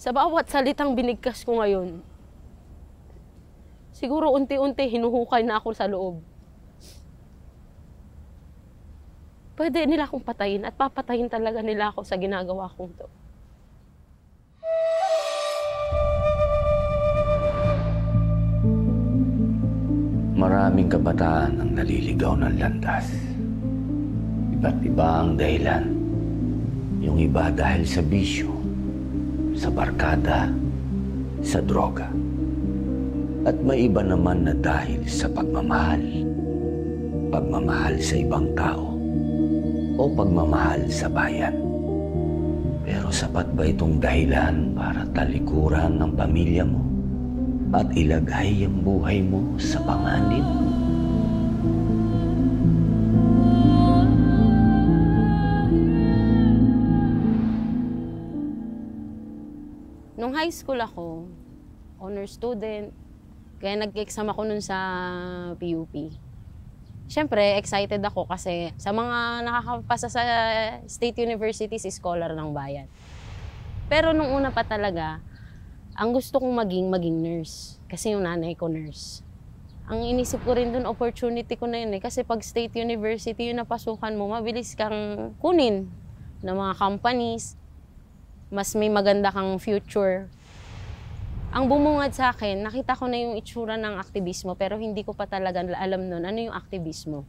Sa bawat salitang binigkas ko ngayon, siguro unti-unti hinuhukay na ako sa loob. Pwede nila akong patayin at papatayin talaga nila ako sa ginagawa kong to. Maraming kabataan ang naliligaw ng landas. Iba't iba ang dahilan. Yung iba dahil sa bisyo, sa barkada, sa droga. At may iba naman na dahil sa pagmamahal. Pagmamahal sa ibang tao o pagmamahal sa bayan. Pero sapat ba itong dahilan para talikuran ng pamilya mo at ilagay ang buhay mo sa panganib? Nung high school ako, honor student, kaya nag-exam ako nun sa PUP. Siyempre, excited ako kasi sa mga nakakapasa sa state universities, scholar ng bayan. Pero nung una pa talaga, ang gusto kong maging nurse. Kasi yung nanay ko nurse. Ang inisip ko rin dun, opportunity ko na yun eh. Kasi pag state university yung napasukan mo, mabilis kang kunin ng mga companies. Mas may maganda kang future. Ang bumungad sa akin, nakita ko na yung itsura ng aktivismo pero hindi ko pa talaga alam nun ano yung aktivismo.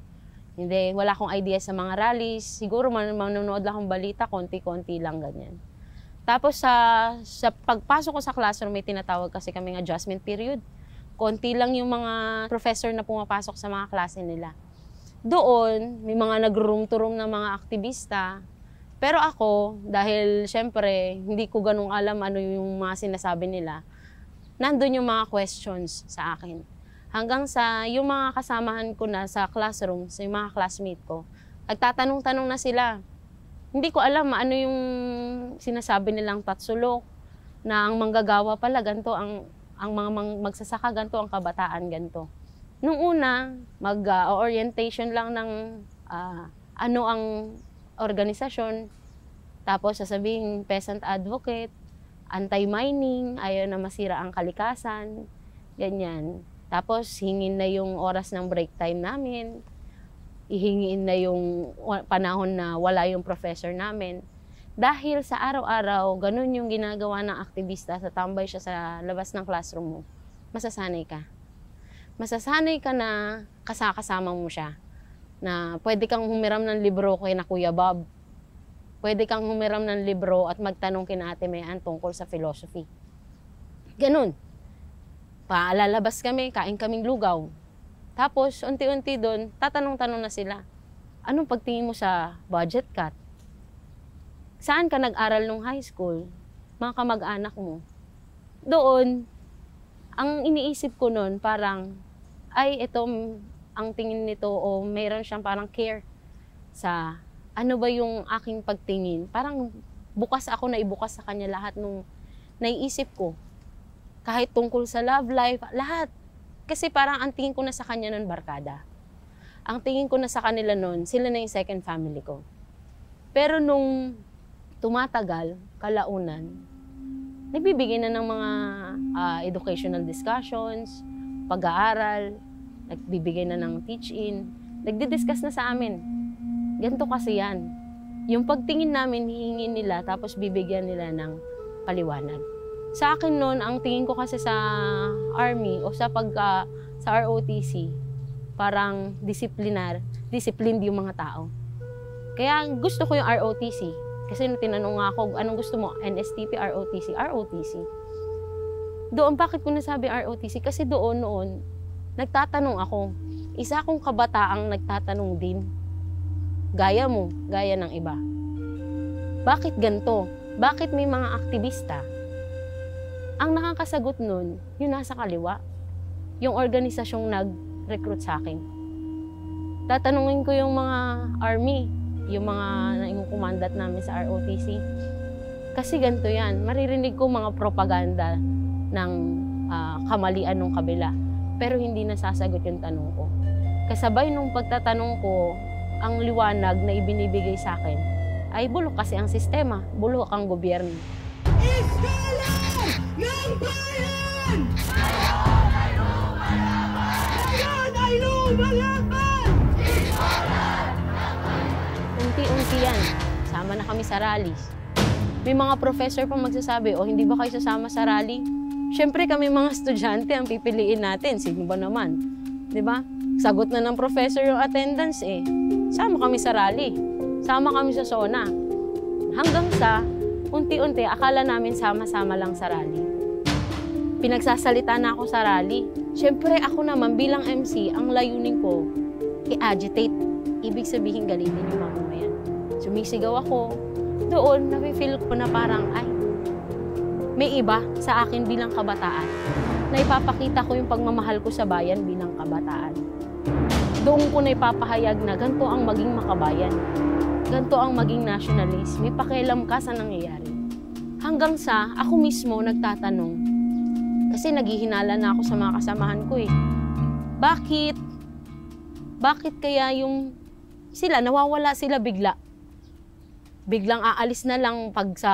Hindi, wala akong idea sa mga rallies. Siguro manonood lang akong balita, konti-konti lang ganyan. Tapos sa pagpasok ko sa classroom, may tinatawag kasi kaming adjustment period. Konti lang yung mga professor na pumapasok sa mga klase nila. Doon, may mga nag-room to room na mga aktivista. Pero ako, dahil syempre, hindi ko ganung alam ano yung mga sinasabi nila, nandun yung mga questions sa akin. Hanggang sa yung mga kasamahan ko na sa classroom, sa yung mga classmate ko, nagtatanong-tanong na sila. Hindi ko alam ano yung sinasabi nilang tatsulok, na ang manggagawa pala ganito, ang mga magsasaka ganito, ang kabataan ganito. Nung una, mag-orientation lang ng ano ang organisasyon, tapos sasabihin peasant advocate, anti-mining, ayaw na masira ang kalikasan, ganyan. Tapos hingin na yung oras ng break time namin, ihingiin na yung panahon na wala yung professor namin. Dahil sa araw-araw, ganun yung ginagawa ng aktivista, sa tambay siya sa labas ng classroom mo, masasanay ka. Masasanay ka na kasama mo siya. Na pwede kang humiram ng libro kay na Kuya Bob. Pwede kang humiram ng libro at magtanong kina Ate Mayan tungkol sa philosophy. Ganun. Lalabas kami, kain kaming lugaw. Tapos, unti-unti doon, tatanong-tanong na sila. Anong pagtingin mo sa budget cut? Saan ka nag-aral nung high school? Mga kamag-anak mo. Doon, ang iniisip ko noon, parang, ay, ito, ang tingin nito o mayroon siyang parang care sa ano ba yung aking pagtingin. Parang bukas ako na ibukas sa kanya lahat nung naiisip ko. Kahit tungkol sa love life, lahat. Kasi parang ang tingin ko na sa kanya nun barkada. Ang tingin ko na sa kanila nun, sila na yung second family ko. Pero nung tumatagal, kalaunan, nagbibigay na ng mga educational discussions, pag-aaral, nagbibigay na ng teach-in, nagdi-discuss na sa amin. Ganito kasi yan. Yung pagtingin namin, hihingin nila, tapos bibigyan nila ng paliwanag. Sa akin noon, ang tingin ko kasi sa Army o sa sa ROTC, parang disciplined yung mga tao. Kaya gusto ko yung ROTC. Kasi nung tinanong ako, anong gusto mo? NSTP, ROTC? ROTC. Doon, bakit ko nasabi ROTC? Kasi doon noon, nagtatanong ako. Isa akong kabataang nagtatanong din. Gaya mo, gaya ng iba. Bakit ganito? Bakit may mga aktivista? Ang nakakasagot nun, yung nasa kaliwa. Yung organisasyong nag-recruit sa akin. Tatanungin ko yung mga army, yung mga yung kumandat namin sa ROTC. Kasi ganito yan, maririnig ko mga propaganda ng kamalian ng kabila. Pero hindi nasasagot yung tanong ko. Kasabay nung pagtatanong ko, ang liwanag na ibinibigay sa akin ay bulok kasi ang sistema, bulok ang gobyerno. Kalan ng bayan! Ngayon ay lumalaban! Unti-unti yan. Sama na kami sa rallies. May mga professor pa magsasabi, o hindi ba kayo sasama sa rally? Siyempre kami mga estudyante ang pipiliin natin. Sino ba naman? Di ba? Sagot na ng professor yung attendance eh. Sama kami sa rally. Sama kami sa SONA. Hanggang sa unti-unti, akala namin sama-sama lang sa rally. Pinagsasalita na ako sa rally. Siyempre ako naman bilang MC, ang layunin ko, i-agitate. Ibig sabihin galitin yung mamamayan. Sumisigaw ako. Doon, nafe-feel ko na parang, ay, may iba sa akin bilang kabataan na ipapakita ko yung pagmamahal ko sa bayan bilang kabataan. Doon ko na ipapahayag na ganito ang maging makabayan. Ganito ang maging nationalist. May pakialam ka sa nangyayari. Hanggang sa ako mismo nagtatanong, kasi naghihinala na ako sa mga kasamahan ko eh. Bakit? Bakit kaya yung sila, nawawala sila bigla? Biglang aalis na lang pag sa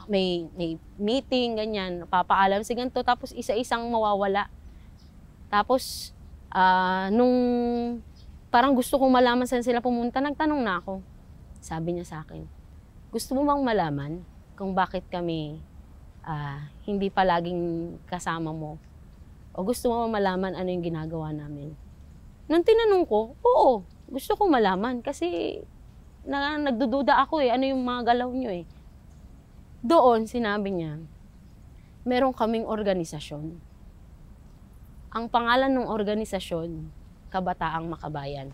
may meeting, ganyan, papaalam si ganito, tapos isa-isang mawawala. Tapos, nung parang gusto kong malaman saan sila pumunta, nagtanong na ako. Sabi niya sa akin, gusto mo bang malaman kung bakit kami hindi palaging kasama mo? O gusto mo bang malaman ano yung ginagawa namin? Nung tinanong ko, oo, gusto kong malaman kasi nagdududa ako eh, ano yung mga galaw nyo eh. Doon, sinabi niya, meron kaming organisasyon. Ang pangalan ng organisasyon, Kabataang Makabayan.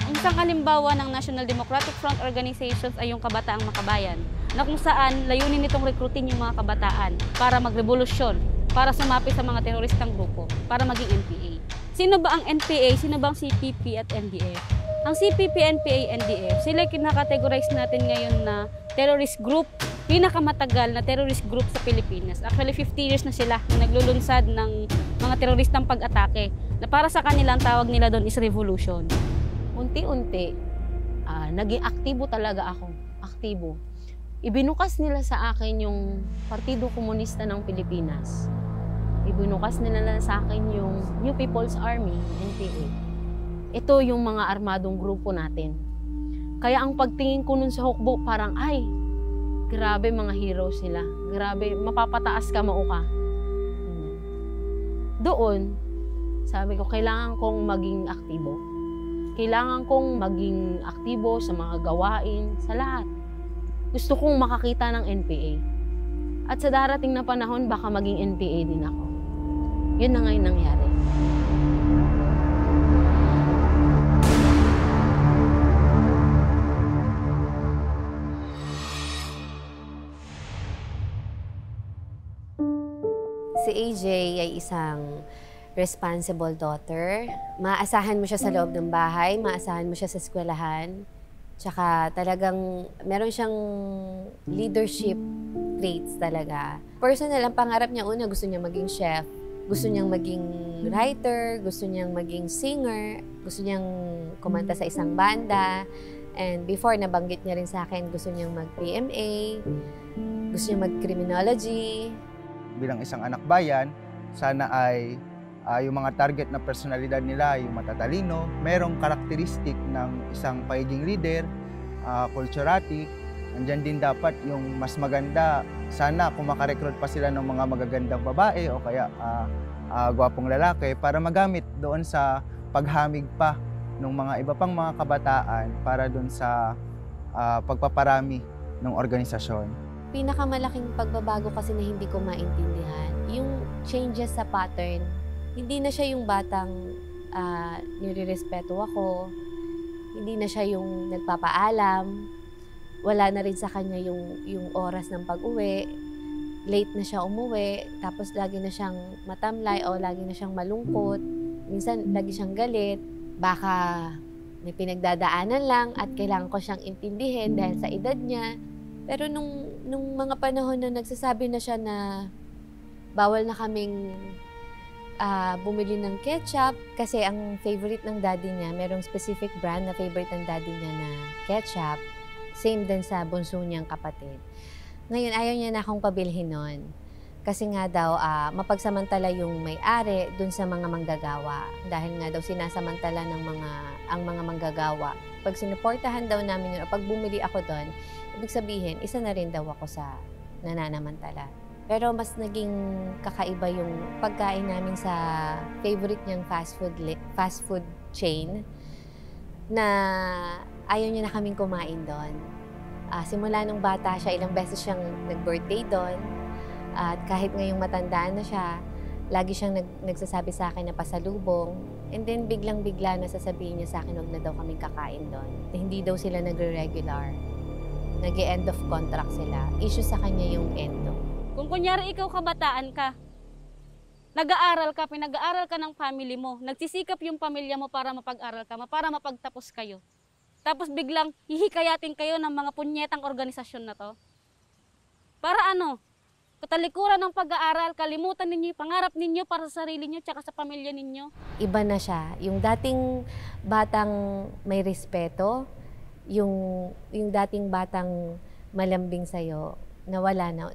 Ang isang halimbawa ng National Democratic Front Organizations ay yung Kabataang Makabayan, na kung saan layunin nitong rekrutin yung mga kabataan para magrevolusyon, para sumapi sa mga teroristang grupo, para maging NPA. Sino ba ang NPA? Sino ba ang CPP at NDF? Ang CPP, NPA, NDF, sila kinakategorize natin ngayon na terrorist group, pinakamatagal na terrorist group sa Pilipinas. Actually, 50 years na sila na naglulunsad ng mga teroristang pag-atake, na para sa kanila ang tawag nila doon is revolution. Unti-unti, naging aktibo talaga ako. Aktibo. Ibinukas nila sa akin yung Partido Komunista ng Pilipinas. Ibinukas nila sa akin yung New People's Army, NPA. Ito yung mga armadong grupo natin. Kaya ang pagtingin ko nun sa hukbo, parang, ay, grabe mga heroes sila. Grabe, mapapataas ka, mauka. Doon, sabi ko, kailangan kong maging aktibo. Kailangan kong maging aktibo sa mga gawain, sa lahat. Gusto kong makakita ng NPA. At sa darating na panahon, baka maging NPA din ako. Yun na ngayon nangyari. Si AJ ay isang responsible daughter. Maasahan mo siya sa loob ng bahay, maasahan mo siya sa eskwelahan. Tsaka talagang meron siyang leadership traits talaga. Personal, ang pangarap niya una, gusto niya maging chef. Gusto niyang maging writer, gusto niyang maging singer, gusto niyang kumanta sa isang banda. And before, nabanggit niya rin sa akin, gusto niyang mag-PMA, gusto niyang mag-criminology. Bilang isang anak bayan, sana ay yung mga target na personalidad nila, yung matatalino, merong karakteristik ng isang pagiging leader, culturatic. Andyan din dapat yung mas maganda, sana kung makarecruit pa sila ng mga magagandang babae o kaya gwapong lalaki para magamit doon sa paghamig pa ng mga iba pang mga kabataan para doon sa pagpaparami ng organisasyon. Pinakamalaking pagbabago kasi na hindi ko maintindihan, yung changes sa pattern. Hindi na siya yung batang nirerespeto ako, hindi na siya yung nagpapaalam, wala na rin sa kanya yung oras ng pag-uwi, late na siya umuwi, tapos lagi na siyang matamlay o lagi na siyang malungkot, minsan lagi siyang galit, baka may pinagdadaanan lang at kailangan ko siyang intindihin dahil sa edad niya. Pero nung mga panahon na nagsasabi na siya na bawal na kaming bumili ng ketchup kasi ang favorite ng daddy niya, merong specific brand na favorite ng daddy niya na ketchup. Same din sa bunso niyang kapatid. Ngayon, ayaw niya na akong pabilhin nun. Kasi nga daw, mapagsamantala yung may-ari dun sa mga manggagawa. Dahil nga daw sinasamantala ang mga manggagawa. Pag sinuportahan daw namin yun, o pag bumili ako doon, ibig sabihin, isa na rin daw ako sa nananamantala. Pero mas naging kakaiba yung pagkain namin sa favorite niyang fast food chain na ayaw niya na kaming kumain doon. Simula nung bata siya, ilang beses siyang nag-birthday doon. At kahit ngayong matandaan na siya, lagi siyang nagsasabi sa akin na pasalubong. And then biglang-bigla na sasabihin niya sa akin, huwag na daw kaming kakain doon. Hindi daw sila nagre-regular. Nag-end of contract sila. Issue sa kanya yung endo. Kung kunyari ikaw kabataan ka, nag-aaral ka, pinag-aaral ka ng family mo, nagsisikap yung pamilya mo para mapag-aral ka, para mapagtapos kayo. Tapos biglang hihikayatin kayo ng mga punyetang organisasyon na to. Para ano? Katalikuran ng pag-aaral, kalimutan ninyo yung pangarap ninyo para sa sarili nyo tsaka sa pamilya ninyo. Iba na siya. Yung dating batang may respeto, yung dating batang malambing sa'yo, nawala na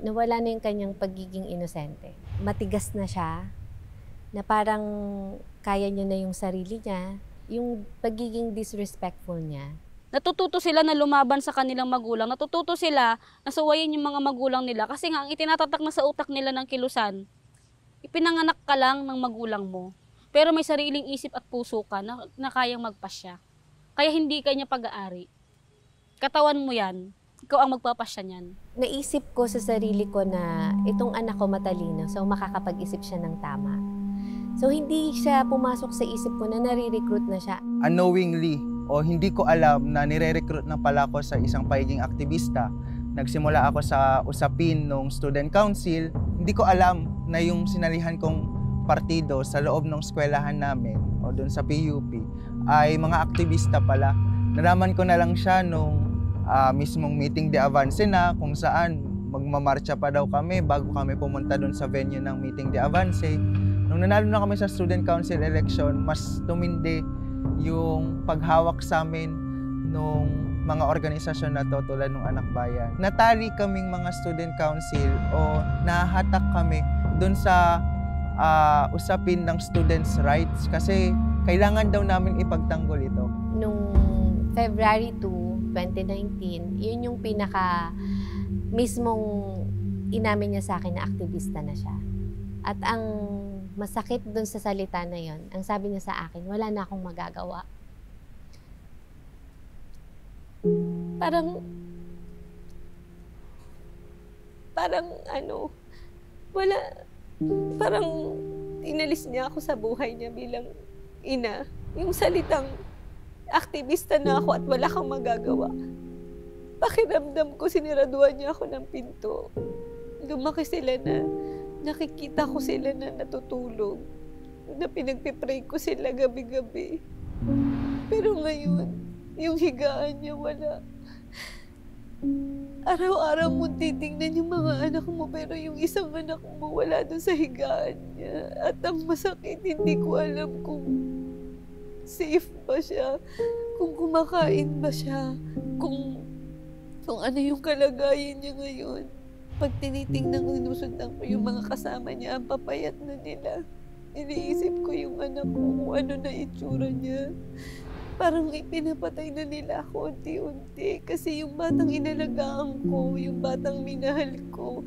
yung kanyang pagiging inosente. Matigas na siya, na parang kaya niya na yung sarili niya, yung pagiging disrespectful niya. Natututo sila na lumaban sa kanilang magulang. Natututo sila na suwayin yung mga magulang nila. Kasi nga, ang itinatatak na sa utak nila ng kilusan, ipinanganak ka lang ng magulang mo. Pero may sariling isip at puso ka na kayang magpasya. Kaya hindi ka niya pag-aari. Katawan mo yan. Ikaw ang magpapasya niyan. Naisip ko sa sarili ko na itong anak ko matalino, so makakapag-isip siya ng tama. So hindi siya pumasok sa isip ko na nare-recruit na siya. Unknowingly, o hindi ko alam na nire-recruit na pala ako sa isang pagiging aktivista. Nagsimula ako sa usapin ng student council. Hindi ko alam na yung sinalihan kong partido sa loob ng eskwelahan namin o doon sa PUP ay mga aktivista pala. Nalaman ko na lang siya nung mismong meeting de avance na kung saan magmamarcha pa daw kami bago kami pumunta doon sa venue ng meeting de avance. Nung nanalo na kami sa student council election, mas tumindi yung paghawak sa amin nung mga organisasyon na to tulad ng Anak Bayan. Natali kaming mga student council o nahahatak kami dun sa usapin ng students' rights kasi kailangan daw namin ipagtanggol ito. Nung February 2, 2019, yun yung pinaka mismong inamin niya sa akin na aktivista na siya. At ang masakit dun sa salita na yon, ang sabi niya sa akin, wala na akong magagawa. Parang inalis niya ako sa buhay niya bilang ina. Yung salitang aktivista na ako at wala kang magagawa. Pakiramdam ko, siniraduhan niya ako ng pinto. Lumaki sila na nakikita ko sila na natutulog. Na pinagpipray ko sila gabi-gabi. Pero ngayon, yung higaan niya wala. Araw-araw mo titingnan yung mga anak mo pero yung isang anak mo wala dun sa higaan niya. At ang masakit, hindi ko alam kung safe ba siya, kung kumakain ba siya, kung ano yung kalagayan niya ngayon. Pag tinitingnan ko, sinusundan ko yung mga kasama niya, ang papayat na nila. Iniisip ko yung anak ko, kung ano na itsura niya. Parang ipinapatay na nila ako unti-unti. Kasi yung batang inalagaan ko, yung batang minahal ko,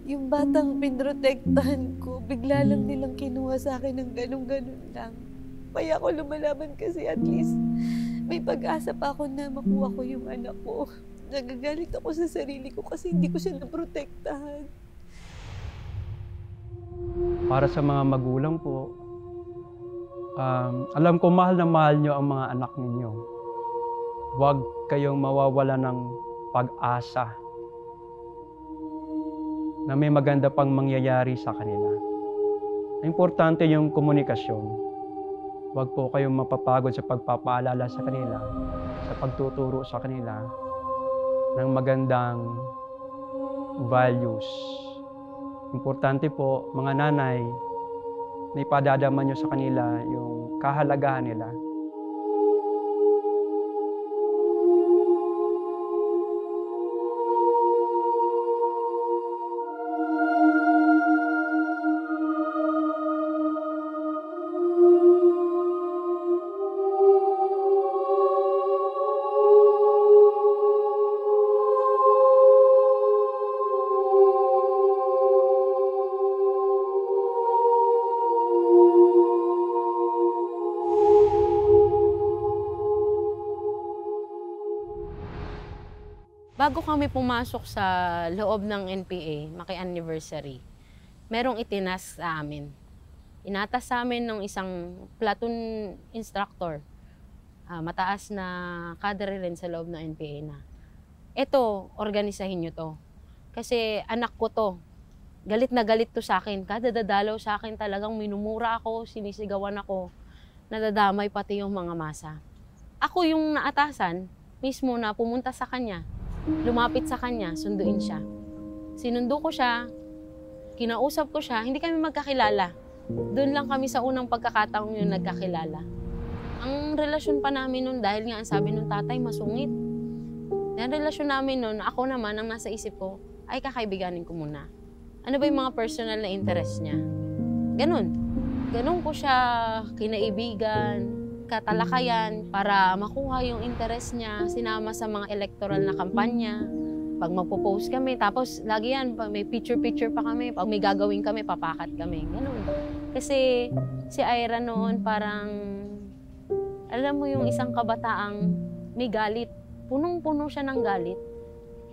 yung batang pinrotektahan ko, bigla lang nilang kinuha sa akin ng ganun-ganun lang. Kaya ako lumalaban kasi at least may pag-asa pa ako na makuha ko yung anak ko. Nagagalit ako sa sarili ko kasi hindi ko siya naprotektahan. Para sa mga magulang po, alam ko mahal na mahal nyo ang mga anak ninyo. Huwag kayong mawawala ng pag-asa na may maganda pang mangyayari sa kanila. Importante yung komunikasyon. Huwag po kayong mapapagod sa pagpapaalala sa kanila, sa pagtuturo sa kanila ng magandang values. Importante po, mga nanay, na ipadadama nyo sa kanila yung kahalagahan nila. Bago kami pumasok sa loob ng NPA, maki-anniversary, merong itinas sa amin. Inatas sa amin ng isang platoon instructor, mataas na cadre rin sa loob ng NPA na, eto, organisahin nyo to. Kasi anak ko to, galit na galit to sa akin. Kada dadalaw sa akin talagang minumura ako, sinisigawan ako, nadadamay pati yung mga masa. Ako yung naatasan, mismo na pumunta sa kanya, lumapit sa kanya, sunduin siya. Sinundo ko siya, kinausap ko siya, hindi kami magkakilala. Doon lang kami sa unang pagkakataong yung nagkakilala. Ang relasyon pa namin nun, dahil nga ang sabi ng tatay, masungit. Ang relasyon namin nun, ako naman, ang nasa isip ko, ay kakaibiganin ko muna. Ano ba yung mga personal na interest niya? Ganun. Ganun ko siya kinaibigan, katalakayan para makuha yung interest niya, sinama sa mga electoral na kampanya. Pag magpo-post kami, tapos lagi yan, may picture-picture pa kami, pag may gagawin kami, papakat kami. Ganun. Kasi si Ira noon parang, alam mo yung isang kabataang may galit. Punong-puno siya ng galit.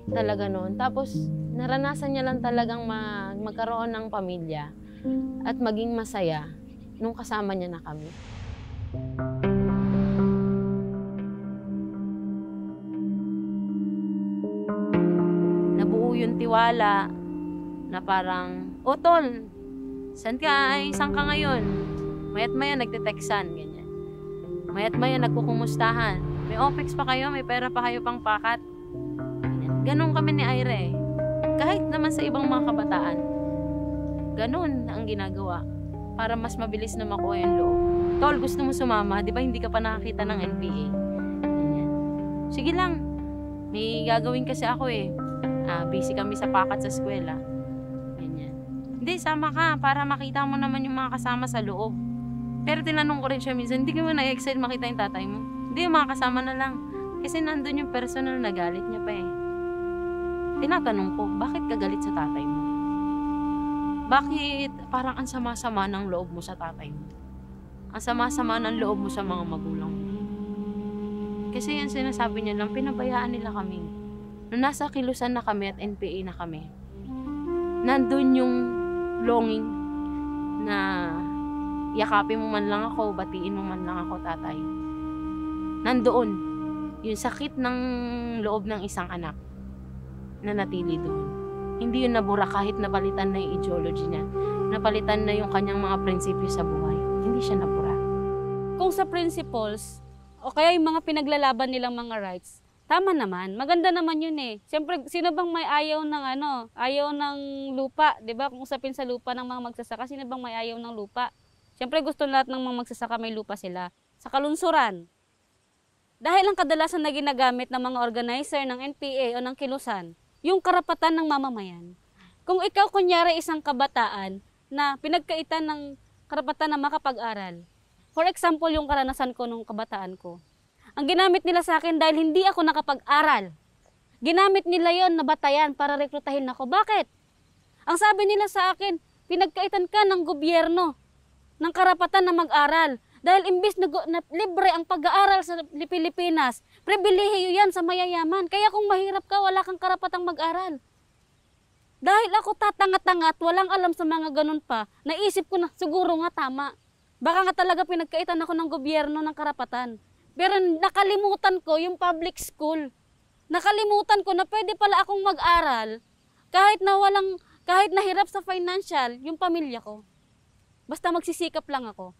Talaga noon. Tapos naranasan niya lang talagang magkaroon ng pamilya at maging masaya nung kasama niya na kami. Nabuo yung tiwala na parang, o tol, saan ka? Ay, saan ka ngayon? Mayat maya nagte-textan, ganyan. Mayat maya nagkukumustahan. May OPEX pa kayo, may pera pa kayo pang pakat. Ganon kami ni Ira eh. Kahit naman sa ibang mga kabataan, ganon ang ginagawa para mas mabilis na makuha yung loob. Tol, gusto mo sumama? Di ba hindi ka pa nakakita ng NPA? Ganyan. Sige lang, may gagawin kasi ako eh. Busy kami sa pakat sa eskwela. Ganyan. Hindi, sama ka para makita mo naman yung mga kasama sa loob. Pero tinanong ko rin siya minsan, hindi ka mo na-excite makita yung tatay mo? Hindi, yung mga kasama na lang. Kasi nandun yung personal na galit niya pa eh. Tinatanong ko, bakit ka galit sa tatay mo? Bakit parang ang sama-sama ng loob mo sa tatay mo? Ang sama-sama ng loob mo sa mga magulang mo? Kasi yan sinasabi niya lang, pinabayaan nila kami. Nung nasa Kilusan na kami at NPA na kami, nandun yung longing na yakapin mo man lang ako, batiin mo man lang ako, tatay. Nandoon yung sakit ng loob ng isang anak na natili doon. Hindi yun nabura kahit napalitan na yung ideology niya. Napalitan na yung kanyang mga prinsipyo sa buhay. Hindi siya nabura. Kung sa principles, o kaya yung mga pinaglalaban nilang mga rights, tama naman. Maganda naman yun eh. Siyempre, sino bang may ayaw ng ayaw ng lupa, 'di ba? Kung usapin sa lupa ng mga magsasaka, sino bang may ayaw ng lupa? Siyempre, gusto lahat ng mga magsasaka may lupa sila. Sa kalunsuran, dahil ang kadalasan na ginagamit ng mga organizer ng NPA o ng Kilusan, yung karapatan ng mamamayan. Kung ikaw kunyari isang kabataan na pinagkaitan ng karapatan na makapag-aral, for example, yung karanasan ko nung kabataan ko, ang ginamit nila sa akin dahil hindi ako nakapag-aral, ginamit nila yon na batayan para rekrutahin ako. Bakit? Ang sabi nila sa akin, pinagkaitan ka ng gobyerno ng karapatan na mag-aral. Dahil imbis na libre ang pag-aaral sa Pilipinas, pribilehiyo yan sa mayayaman. Kaya kung mahirap ka, wala kang karapatang mag-aral. Dahil ako tatanga-tanga at walang alam sa mga ganun pa, naisip ko na siguro nga tama. Baka nga talaga pinagkaitan ako ng gobyerno ng karapatan. Pero nakalimutan ko yung public school. Nakalimutan ko na pwede pala akong mag-aral kahit nahirap sa financial yung pamilya ko. Basta magsisikap lang ako.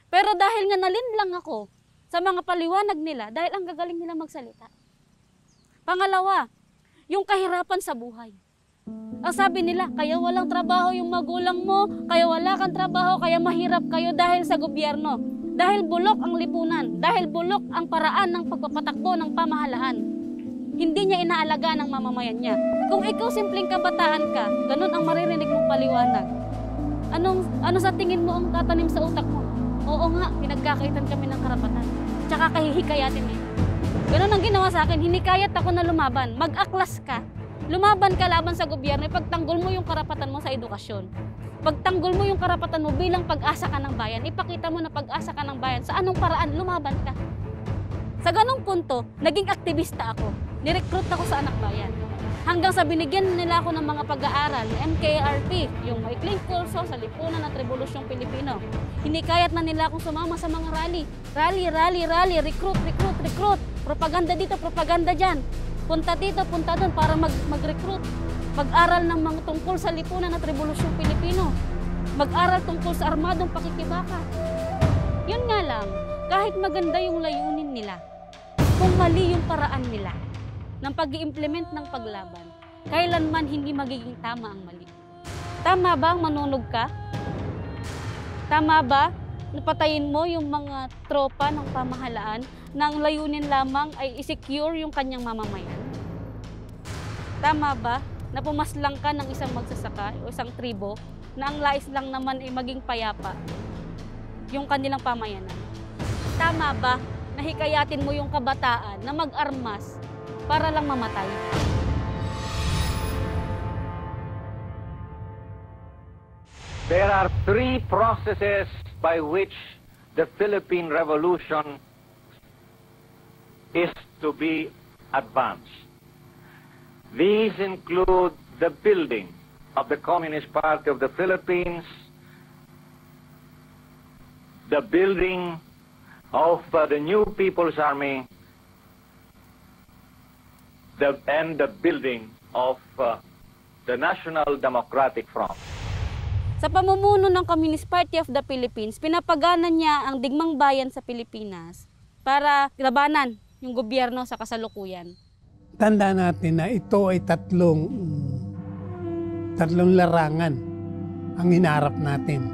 Pero dahil nga nalinlang ako sa mga paliwanag nila, dahil ang gagaling nila magsalita. Pangalawa, yung kahirapan sa buhay. Ang sabi nila, kaya walang trabaho yung magulang mo, kaya wala kang trabaho, kaya mahirap kayo dahil sa gobyerno. Dahil bulok ang lipunan, dahil bulok ang paraan ng pagpapatakbo ng pamahalaan. Hindi niya inaalagaan ang mamamayan niya. Kung ikaw simpleng kabataan ka, ganun ang maririnig mong paliwanag. Ano sa tingin mo ang tatanim sa utak mo? Oo nga, pinagkakaitan kami ng karapatan. Tsaka kahihikayatin eh. Ganun ang ginawa sa akin, hinikayat ako na lumaban. Mag-aklas ka. Lumaban ka laban sa gobyerno, ipagtanggol mo yung karapatan mo sa edukasyon. Pagtanggol mo yung karapatan mo bilang pag-asa ka ng bayan, ipakita mo na pag-asa ka ng bayan. Sa anong paraan, lumaban ka. Sa ganong punto, naging aktivista ako. Nirecruit ako sa anak bayan. Hanggang sa binigyan nila ako ng mga pag-aaral, MKRP, yung maikling kurso sa lipunan ng Revolusyong Pilipino. Hinikayat na nila akong sumama sa mga rally. Rally, recruit. Propaganda dito, propaganda dyan. Punta dito, punta doon para mag-recruit. Mag-aral ng mga tungkol sa lipunan at Revolusyong Pilipino. Mag-aral tungkol sa armadong pakikibaka. Yun nga lang, kahit maganda yung layunin nila, kung mali yung paraan nila ng pag-i-implement ng paglaban, kailanman hindi magiging tama ang mali. Tama ba ang manunog ka? Tama ba napatayin mo yung mga tropa ng pamahalaan na ang layunin lamang ay i-secure yung kanyang mamamayan? Tama ba na pumaslang ka ng isang magsasaka o isang tribo na ang lais lang naman ay maging payapa yung kanilang pamayanan? Tama ba na hikayatin mo yung kabataan na mag-armas para lang mamatay? There are three processes by which the Philippine Revolution is to be advanced. These include the building of the Communist Party of the Philippines, the building of the new People's Army, and the building of the National Democratic Front. Sa pamumuno ng Communist Party of the Philippines, pinapaganan niya ang digmang bayan sa Pilipinas para labanan yung gobyerno sa kasalukuyan. Tanda natin na ito ay tatlong larangan ang hinaharap natin.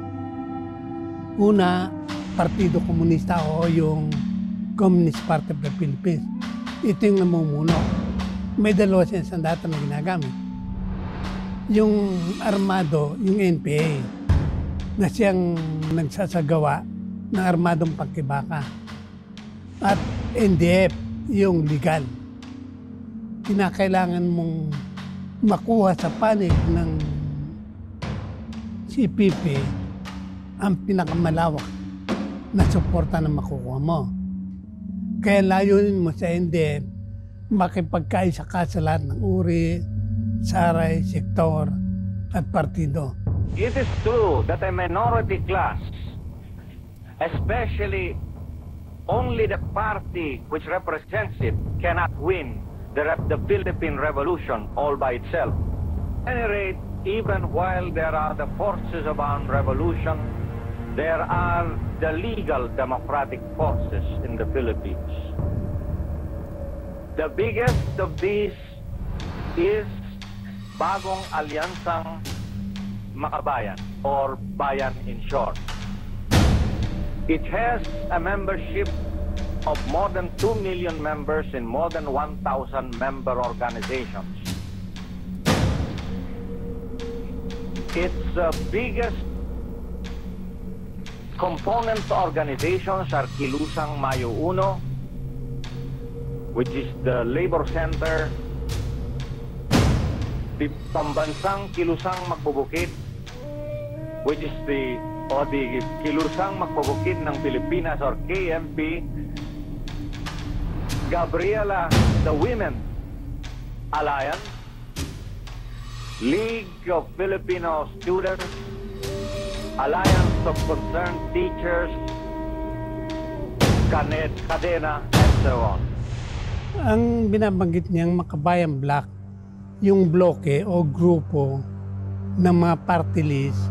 Una, Partido Komunista o yung Communist Party of the Philippines. Ito yung namumuno. May dalawa siyang sandata na ginagamit. Yung armado, yung NPA, na siyang nagsasagawa ng armadong pagkibaka. At NDF, yung legal. Kinakailangan mong makuha sa panig ng CPP ang pinakamalawak na suporta na makukuha mo. Kaya layunin mo sa NDF, makipagkaisa ka sa lahat ng uri, saray, sektor, at partido. It is true that a minority class, especially only the party which represents it, cannot win the Philippine Revolution all by itself. At any rate, even while there are the forces of armed revolution, there are the legal democratic forces in the Philippines. The biggest of these is Bagong Alyansang Makabayan, or Bayan in short. It has a membership of more than 2 million members in more than 1,000 member organizations. Its biggest component organizations are Kilusang Mayo Uno, which is the labor center, the Pambansang Kilusang Magbubukid, which is the Kilusang Magbubukid ng Pilipinas, or KMP, Gabriela, the Women Alliance, League of Filipino Students, Alliance of Concerned Teachers, Cadena, and so on. Ang binabanggit niyang Makabayan Bloc, yung bloke o grupo ng mga party list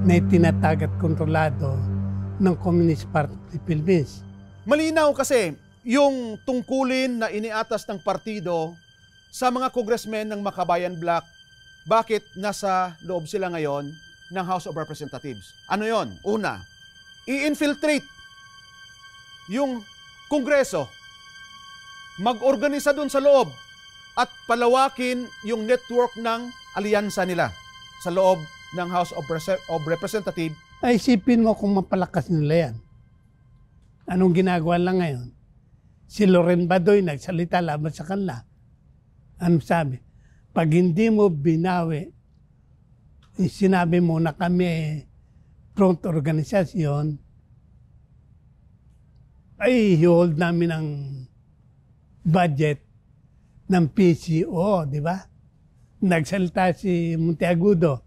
na itinatag at kontrolado ng Communist Party of the Philippines. Malinaw kasi yung tungkulin na iniatas ng partido sa mga congressmen ng Makabayan Bloc bakit nasa loob sila ngayon ng House of Representatives. Ano yon? Una, i-infiltrate yung Kongreso, mag-organisa doon sa loob at palawakin yung network ng alyansa nila sa loob ng House of Representatives. Ay, isipin mo kung mapalakas nila yan. Anong ginagawa lang ngayon? Si Loren Badoy nagsalita laban sa kanila. Ano sabi? Pag hindi mo binawi, sinabi mo na kami front organisasyon, ay hold namin ang budget ng PCO, di ba? Nagsalita si Monteagudo.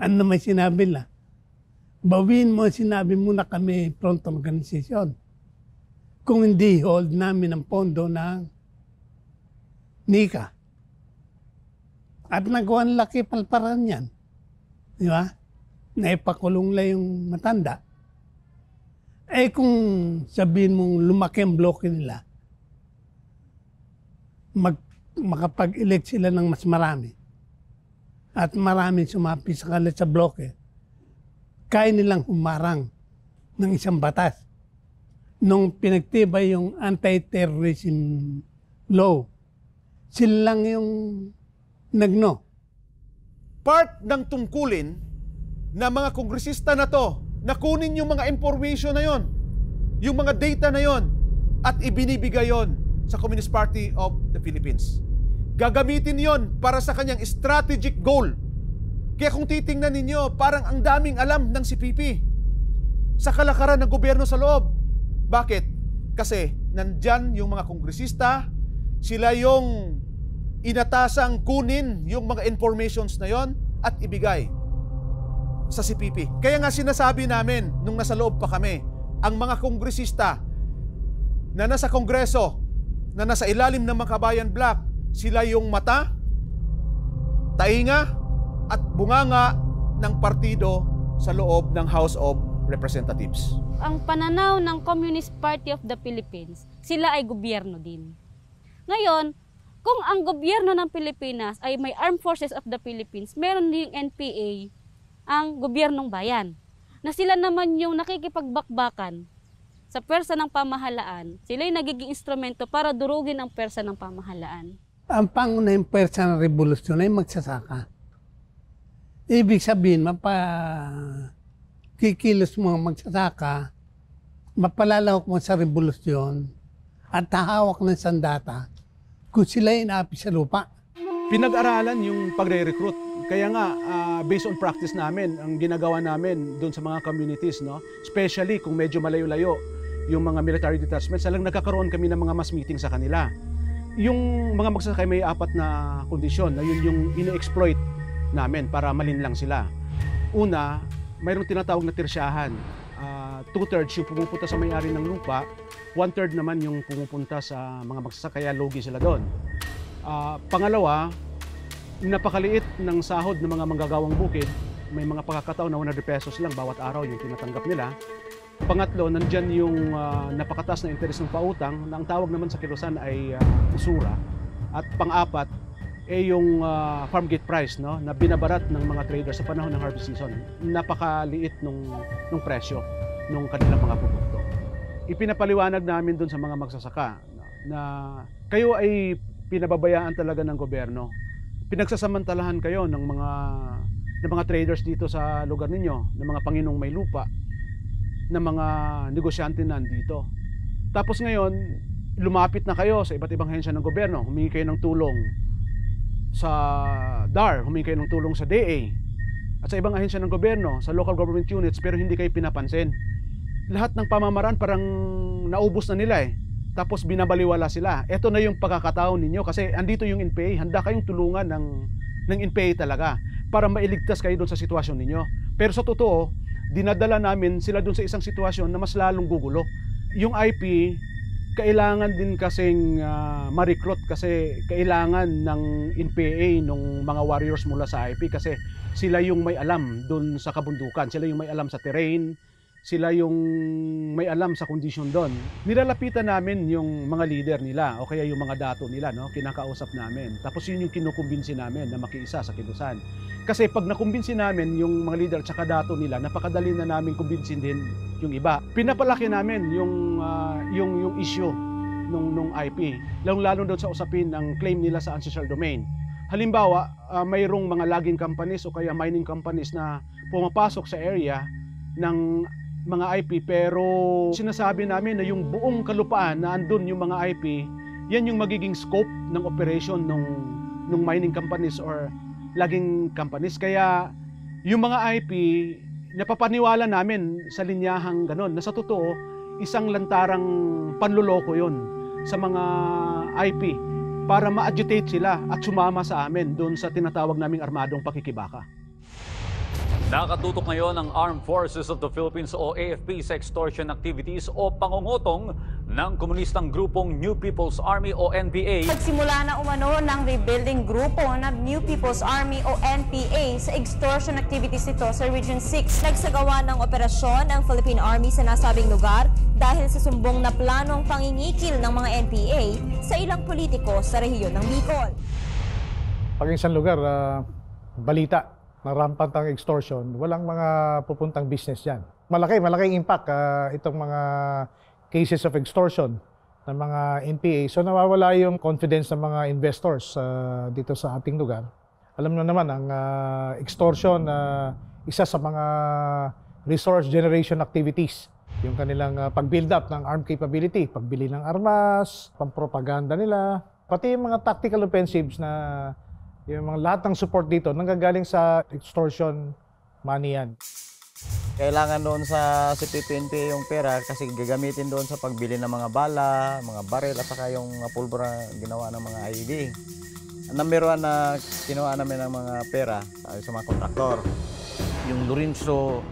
Ano naman sinabi na? Bawin mo, sinabi mo na kami front organisasyon. Kung hindi hold namin ang pondo ng NICA. At nagawang laki palparan yan. Di ba? Naipakulong lang yung matanda. Eh kung sabihin mong lumaki ang bloke nila, makapag-elect sila ng mas marami at maraming sumapi sa kanila sa bloke, kaya nilang humarang ng isang batas. Nung pinagtibay yung anti-terrorism law, sila lang yung nagno. Part ng tungkulin na mga kongresista na to, na kunin yung mga information na yon, yung mga data na yon, at ibinibigay yon sa Communist Party of the Philippines. Gagamitin yon para sa kanyang strategic goal. Kaya kung titingnan ninyo, parang ang daming alam ng CPP sa kalakaran ng gobyerno sa loob. Bakit? Kasi nandyan yung mga kongresista, sila yung inatasang kunin yung mga informations na yon at ibigay sa CPP. Kaya nga sinasabi namin nung nasa loob pa kami, ang mga kongresista na nasa Kongreso, na nasa ilalim ng Makabayan Bloc, sila yung mata, tainga, at bunganga ng partido sa loob ng House of Representatives. Ang pananaw ng Communist Party of the Philippines, sila ay gobyerno din. Ngayon, kung ang gobyerno ng Pilipinas ay may Armed Forces of the Philippines, meron ding NPA, ang gobyernong bayan, na sila naman yung nakikipagbakbakan sa pwersa ng pamahalaan, sila yung nagiging instrumento para durugin ang pwersa ng pamahalaan. Ang pangunahing pwersa ng revolusyon ay magsasaka. Ibig sabihin, kikilos mo ang magsasaka, mapalalawak mo sa revolusyon, at hahawak ng sandata kung sila ay inaapi sa lupa. Pinag-aralan yung pagre-recruit. Kaya nga, based on practice namin, ang ginagawa namin doon sa mga communities, no? Especially kung medyo malayo-layo yung mga military detachments, alang nagkakaroon kami ng mga mass meeting sa kanila. Yung mga magsasakay may 4 na kondisyon na yun yung ine-exploit namin para malinlang sila. Una, mayroong tinatawag na tirsyahan. 2/3 yung pumupunta sa may-ari ng lupa, 1/3 naman yung pumupunta sa mga magsasakay, logi sila doon. Pangalawa, napakaliit ng sahod ng mga manggagawang bukid. May mga pagkakataon na 100 pesos lang bawat araw yung tinatanggap nila. Pangatlo, nandyan yung napakataas na interes ng pautang na ang tawag naman sa kilusan ay usura. At pang-apat, yung farm gate price, no, na binabarat ng mga traders sa panahon ng harvest season. Napakaliit nung presyo ng kanilang mga produkto. Ipinapaliwanag namin dun sa mga magsasaka na kayo ay pinababayaan talaga ng gobyerno. Pinagsasamantalahan kayo ng mga traders dito sa lugar ninyo, ng mga panginong may lupa, ng mga negosyante nandito. Tapos ngayon, lumapit na kayo sa iba't ibang ahensya ng gobyerno, humingi kayo ng tulong sa DAR, humingi kayo ng tulong sa DA, at sa ibang ahensya ng gobyerno, sa local government units, pero hindi kayo pinapansin. Lahat ng pamamaraan parang naubos na nila eh. Tapos binabaliwala sila. Ito na yung pagkakataon ninyo kasi andito yung NPA. Handa kayong tulungan ng NPA talaga para mailigtas kayo doon sa sitwasyon ninyo. Pero sa totoo, dinadala namin sila doon sa isang sitwasyon na mas lalong gugulo. Yung IP, kailangan din kasing ma-recruit kasi kailangan ng NPA ng mga warriors mula sa IP kasi sila yung may alam doon sa kabundukan. Sila yung may alam sa terrain, sila yung may alam sa kondisyon doon. Nilalapitan namin yung mga leader nila o kaya yung mga dato nila, no? Kinakausap namin. Tapos yun yung kinukumbinsi namin na makiisa sa kilusan. Kasi pag nakumbinsi namin yung mga leader at saka dato nila, napakadali na namin kumbinsin din yung iba. Pinapalaki namin yung issue nung IP, lalo doon sa usapin ng claim nila sa ancestral domain. Halimbawa, mayroong mga logging companies o kaya mining companies na pumapasok sa area ng mga IP, pero sinasabi namin na yung buong kalupaan na andun yung mga IP, yan yung magiging scope ng operation nung mining companies or logging companies. Kaya yung mga IP, napapaniwala namin sa linyahang ganon, na sa totoo, isang lantarang panluloko yon sa mga IP para ma-agitate sila at sumama sa amin doon sa tinatawag naming armadong pakikibaka. Nakatutok ngayon ang Armed Forces of the Philippines o AFP sa extortion activities o pangungutong ng komunistang grupong New People's Army o NPA. Nagsimula na umano ng rebuilding grupo ng New People's Army o NPA sa extortion activities nito sa Region 6. Nagsagawa ng operasyon ang Philippine Army sa nasabing lugar dahil sa sumbong na planong pangingikil ng mga NPA sa ilang politiko sa rehiyon ng Bicol. Pag isang lugar, balita na rampant ang extortion, walang mga pupuntang business yan. Malaking impact itong mga cases of extortion ng mga NPA. So nawawala yung confidence ng mga investors dito sa ating lugar. Alam mo naman, ang extortion, isa sa mga resource generation activities. Yung kanilang pag-build up ng armed capability, pagbili ng armas, pampropaganda nila, pati yung mga tactical offensives na yung mga lahat ng support dito nanggagaling sa extortion money yan. Kailangan doon sa CPP-NPA yung pera kasi gagamitin doon sa pagbili ng mga bala, mga baril at saka yung pulbura ginawa ng mga IED. Number 1 na kinuha namin ng mga pera sa mga kontraktor. Yung Lorenzo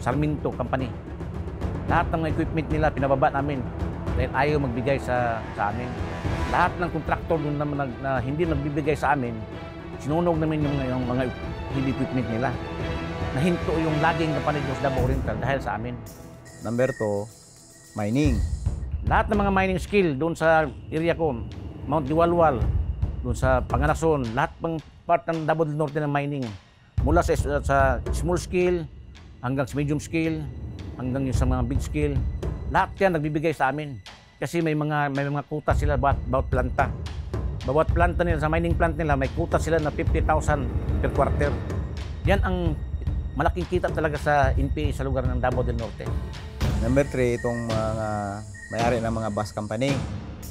Sarmiento Company. Lahat ng equipment nila pinababa namin dahil ayaw magbigay sa amin. Lahat ng kontraktor doon na hindi nagbibigay sa amin, sinunog namin yung mga equipment nila. Nahinto yung logging company doon sa Davao Oriental dahil sa amin. Number 2, mining. Lahat ng mga mining skill doon sa area ko, Mount Diwalwal, doon sa Panganason, lahat ng part ng Davao del Norte ng mining. Mula sa small scale, hanggang sa medium scale, hanggang sa mga big scale, lahat yan nagbibigay sa amin. Kasi may mga kuta sila bawat planta. Bawat planta nila, sa mining plant nila, may kuta sila na 50,000 per quarter. Yan ang malaking kita talaga sa NPA sa lugar ng Davao del Norte. Number 3, itong mga may-ari ng mga bus company.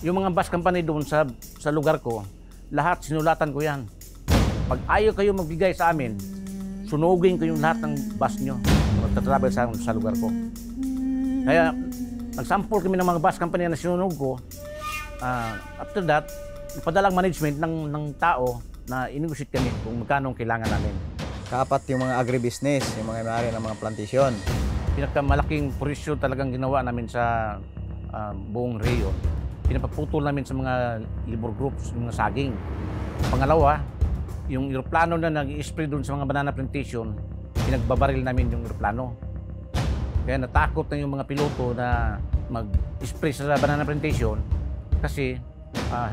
Yung mga bus company doon sa lugar ko, lahat sinulatan ko yan. Pag ayaw kayo magbigay sa amin, sunugin ko yung lahat ng bus nyo magtatravel sa lugar ko. Kaya nag-sample kami ng mga bus company na sinunog ko. After that, padalang management ng tao na inegosyate kami kung magkano kailangan namin. Kaapat yung mga agribusiness, yung mga may-ari ng mga plantasyon. Pinakamalaking presyo talagang ginawa namin sa buong rehiyon. Pinapaputol namin sa mga labor groups, mga saging. Pangalawa, yung eroplano na nag-i-spray doon sa mga banana plantation, pinagbabaril namin yung eroplano. Kaya natakot na yung mga piloto na mag-spray sa banana plantation kasi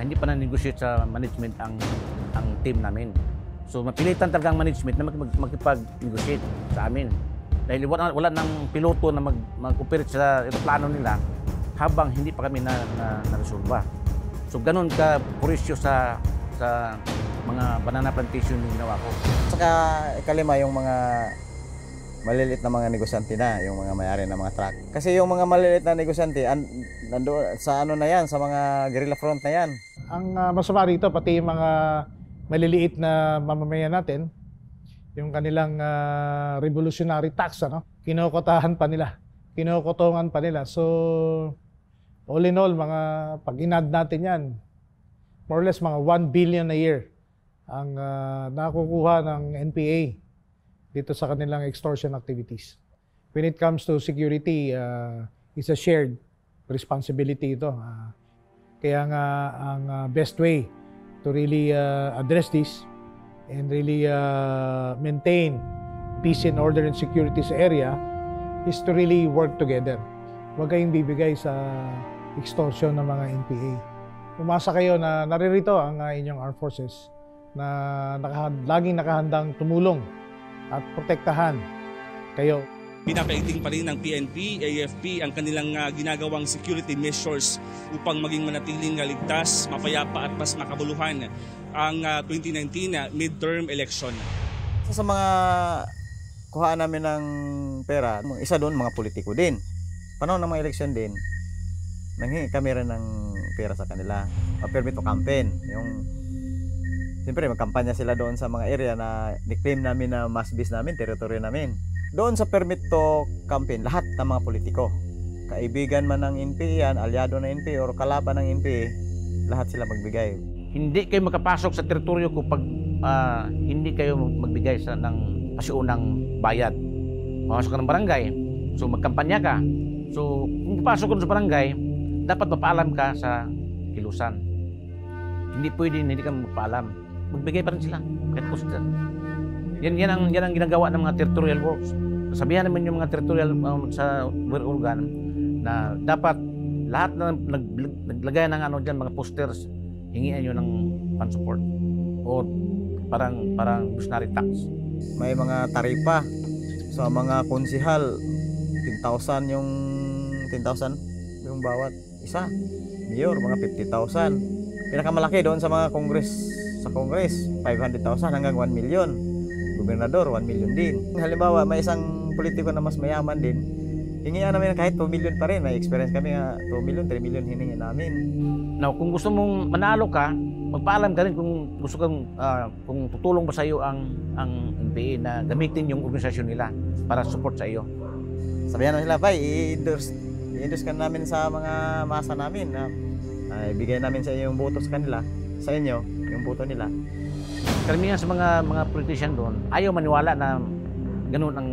hindi pa na-negotiate sa management ang team namin. So mapilitan talaga ang management na makipag-negotiate sa amin. Dahil wala ng piloto na mag-operate sa eroplano nila habang hindi pa kami na-resolva. So ganun ka purisyo sa mga banana plantation yung ginawa ko. Saka ikalima yung mga maliliit na mga negosyante na, yung mga may-ari ng mga truck. Kasi yung mga maliliit na negosyante, sa ano na yan, sa mga guerrilla front na yan. Ang masama rito, pati yung mga maliliit na mamamayan natin, yung kanilang revolutionary tax, kinukotahan pa nila, kinukotongan pa nila. So, all in all, pag inad natin yan, more or less mga 1 billion a year ang nakukuha ng NPA dito sa kanilang extortion activities. When it comes to security, it's a shared responsibility ito. Kaya nga ang best way to really address this and really maintain peace and order and security sa area is to really work together. Huwag kayong bibigay sa extortion ng mga NPA. Umasa kayo na naririto ang inyong armed forces na laging nakahandang tumulong at protektahan kayo. Pinapaigting pa rin ng PNP, AFP ang kanilang ginagawang security measures upang maging manatiling ligtas, mapayapa at mas makabuluhan ang 2019 midterm election. Sa mga kuhaan namin ng pera, isa doon mga politiko din. Panahon ng mga eleksyon din, nanghingi kami rin ng pera sa kanila. Permit to campaign. Siyempre magkampanya sila doon sa mga area na niklaim namin na masbis namin, teritoryo namin. Doon sa permit to campaign, lahat ng mga politiko, kaibigan man ng NPA yan, alyado ng NPA o kalaban ng NPA, lahat sila magbigay. Hindi kayo makapasok sa teritoryo ko pag hindi kayo magbigay ng pasiunang bayad. Pumasok ka ng barangay, so magkampanya ka. So kung papasok ka sa barangay, dapat mapaalam ka sa kilusan. Hindi pwede hindi ka mapaalam. Magbigay pa rin sila. Kahit poster. Yan ang ginagawa ng mga territorial works. Sabihan naman yung mga territorial sa organ na dapat lahat na naglagay ng dyan, mga posters, hingian nyo ng pan-support o parang businary tax. May mga taripa sa mga konsihal, 10,000 yung bawat isa. Mayor, mga 50,000. Pinakamalaki doon sa mga sa Congress, 500,000 hanggang 1 million. Gobernador, 1 million din. Halimbawa, may isang politiko na mas mayaman din, hingian namin kahit 2 million pa rin. May experience kami nga 2 million, 3 million hiningi namin. Now, kung gusto mong manalo ka, magpaalam ka rin kung gusto kang kung tutulong ba sa iyo ang NPA na gamitin yung organisasyon nila para support sa iyo. Sabihan na sila, i-endorse ka namin sa mga masa namin na ibigay namin sa iyo yung boto sa kanila, sa inyo, yung boto nila. Karamihan sa mga politician doon, ayaw maniwala na ganun ang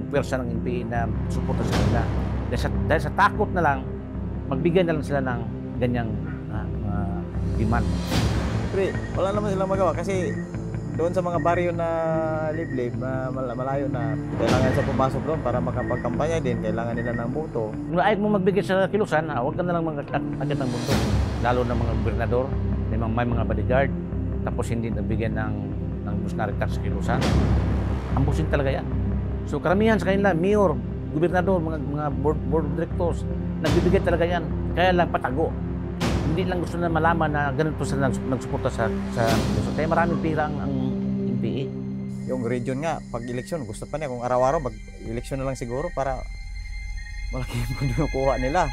pwersa ng NPA na suporta sa kanila. Dahil sa takot na lang, magbigay na lang sila ng ganyang demand. Pero wala naman silang magawa kasi doon sa mga baryo na liblib, malayo na, kailangan sa pumasok doon para makapagkampanya din, kailangan nila ng boto. Kung ayaw mo magbigay sa kilusan, huwag ka na lang mag-agad ng boto. Lalo ng mga gobernador, may mga bodyguard, tapos hindi nabigyan ng businary tax sa kilusan. Ambusin talaga yan. So karamihan sa kanila, mayor, gobernador, mga board of directors, nagbibigay talaga yan. Kaya lang patago. Hindi lang gusto na malaman na ganito sila nagsuporta sa kilusan. Kaya maraming pira ang NPA. Yung region nga, pag eleksyon, gusto pa niya kung araw-araw, mag-eleksyon na lang siguro para malaki yung pundo yung kuha nila.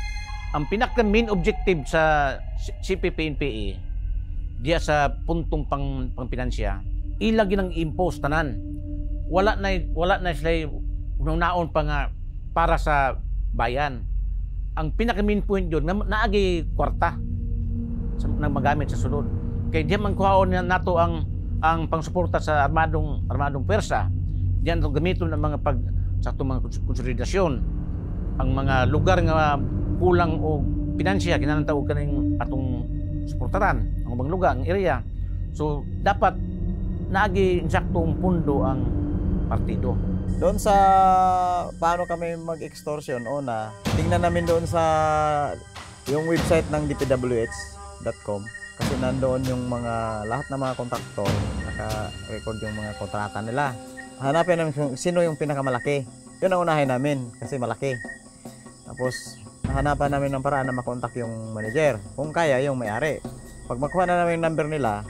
Ang pinaka-main objective sa CPP-NPA, diya sa puntong pangpinansya, ilagi ng impose tanan. Wala na sila naon pa nga para sa bayan. Ang pinaka-main point yun, naagi kwarta na magamit sa sulod. Kaya diyan man kuhaon nato ang pangsuporta sa armadong pwersa. Diyan itong gamiton ng mga sa mga konsolidasyon. Ang mga lugar nga kulang o pinansya, kinanantaw ka ng atong suportaran ang ubang lugar, ang area. So, dapat naagi insaktong pundo ang partido. Doon sa paano kami mag-extortion, tingnan namin doon sa yung website ng dpwh.com kasi nandoon yung lahat ng mga kontraktor, naka-record yung mga kontrata nila. Hanapin namin kung sino yung pinakamalaki. Yun ang unahin namin kasi malaki. Tapos, hanapan namin ng paraan na makontak yung manager. Kung kaya, yung may-ari. Pag makuha na namin yung number nila,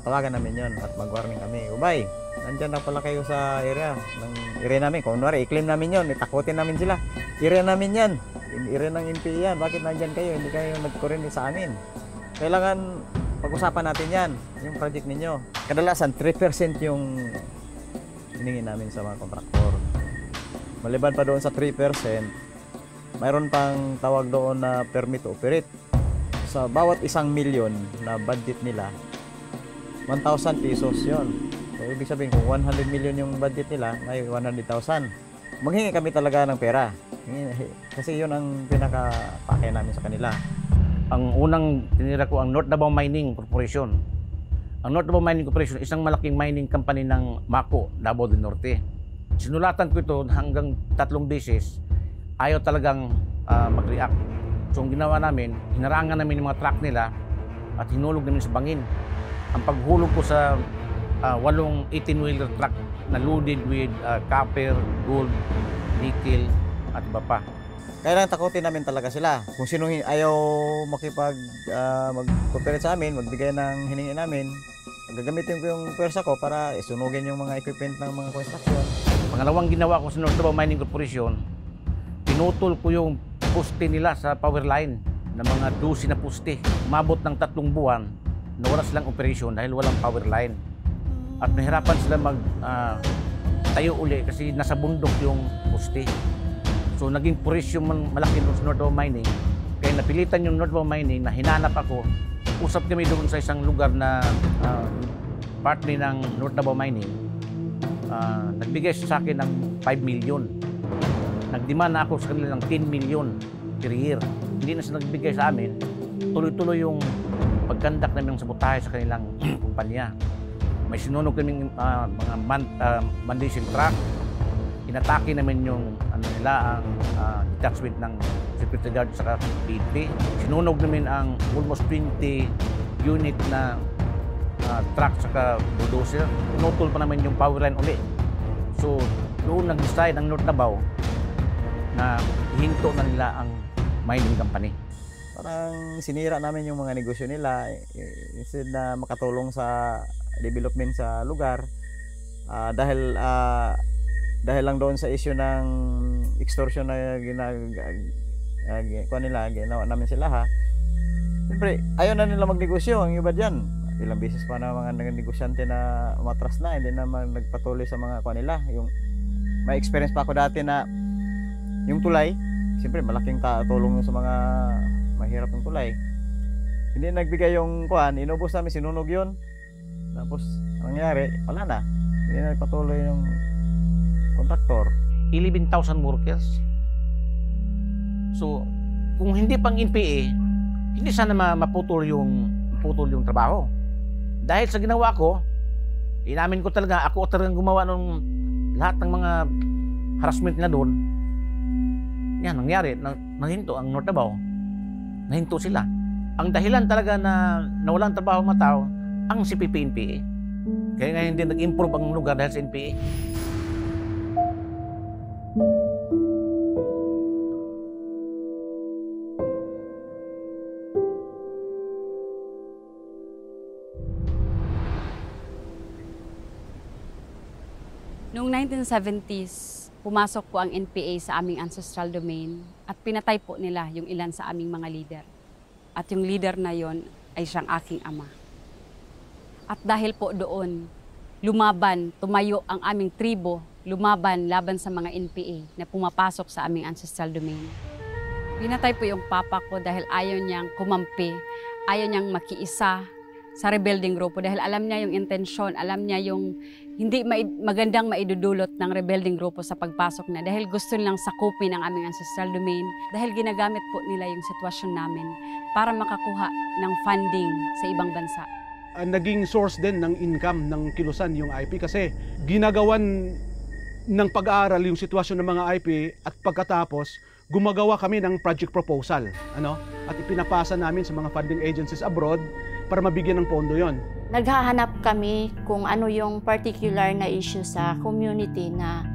tawagan namin yun at mag-warning kami. Ubay, nandyan na pala kayo sa area namin. Kung kunwari, i-claim namin yun, itakutin namin sila. Area namin yan. Area ng NPA yan. Bakit nandyan kayo? Hindi kayo nag-coordinate sa amin. Kailangan pag-usapan natin yan, yung project ninyo. Kadalasan, 3% yung hiningi namin sa mga kontraktor. Maliban pa doon sa 3%, mayroon pang tawag doon na permit to operate. Sa bawat 1 million na budget nila, 1,000 pesos yon. So, ibig sabihin kung 100 million yung budget nila, may 100,000. Maghingi kami talaga ng pera. Kasi yun ang pinaka-pake namin sa kanila. Ang unang tinira ko ang North Davao Mining Corporation. Ang North Davao Mining Corporation, isang malaking mining company ng Mako, Davao del Norte. Sinulatan ko ito hanggang 3 beses ayaw talagang mag-react. So ang ginawa namin, hinarangan namin yung mga truck nila at hinulog namin sa bangin. Ang paghulog ko sa 8 18-wheeler truck na loaded with copper, gold, nickel at iba pa. Kailangan takutin namin talaga sila. Kung sino ayaw mag-cooperate sa amin, magbigay ng hiningi namin, gagamitin ko yung pwersa ko para isunugin yung mga equipment ng mga construction. Pangalawang ginawa ko sa North Davao Mining Corporation, pinutol ko yung poste nila sa power line na mga 12 na poste. Umabot ng 3 buwan na wala silang operation dahil walang power line. At nahirapan sila tayo uli kasi nasa bundok yung poste. So naging purisyo malaki doon sa North Davao Mining. Kaya napilitan yung North Davao Mining na hinanap ako. Usap kami doon sa isang lugar na partner ng North Davao Mining. Nagbigay sa akin ng 5 million. Nagdemand na ako sa kanila ng 10 million per year. Hindi na sila nagbigay sa amin. Tuloy-tuloy yung pagkandak namin ng sabotahe sa kanilang kumpanya. May sinunog kaming mga mandation truck. Inatake namin yung ang detachment ng Security Guard sa PNP. Sinunog namin ang almost 20 unit na truck sa bulldozer. Pinutol pa namin yung power line uli. So doon nag-decide ang North Davao na hinto na nila ang mining company. Parang sinira namin yung mga negosyo nila instead na makatulong sa development sa lugar dahil lang doon sa issue ng extortion na ginawa namin sila ha. Siyempre, ayaw na nila magnegosyo ang iba dyan. Ilang beses pa na mga negosyante na umatras na, hindi naman nagpatuloy sa mga nila. Yung may experience pa ako dati na yung tulay, siyempre malaking tulong sa mga mahirap ng tulay. Hindi nagbigay yung inubos namin, sinunog yun. Tapos, ang nangyari, wala na. Hindi na nagpatuloy yung kontraktor. 11,000 workers. So, kung hindi pang NPA, hindi sana maputol yung trabaho. Dahil sa ginawa ko, inamin ko talaga, ako talagang gumawa ng lahat ng mga harassment na doon. Yan, nangyari, nahinto ang North Davao. Nahinto sila. Ang dahilan talaga na nawalan trabaho mga tao, ang CPP-NPA. Kaya nga hindi nag-improve ang lugar dahil sa NPA. Noong 1970s, pumasok po ang NPA sa aming ancestral domain at pinatay po nila yung ilan sa aming mga leader. At yung leader na yon ay siyang aking ama. At dahil po doon, tumayo ang aming tribo, laban sa mga NPA na pumapasok sa aming ancestral domain. Pinatay po yung papa ko dahil ayaw niyang kumampi, ayaw niyang makiisa sa rebelding grupo dahil alam niya yung intensyon, alam niya yung hindi magandang maidudulot ng rebelding grupo sa pagpasok na dahil gusto nilang sakupin ang aming ancestral domain dahil ginagamit po nila yung sitwasyon namin para makakuha ng funding sa ibang bansa. Naging source din ng income ng Kilusan yung IP kasi ginagawan ng pag-aaral yung sitwasyon ng mga IP at pagkatapos gumagawa kami ng project proposal at ipinapasa namin sa mga funding agencies abroad para mabigyan ng pondo yon. Naghahanap kami kung ano yung particular na issue sa community na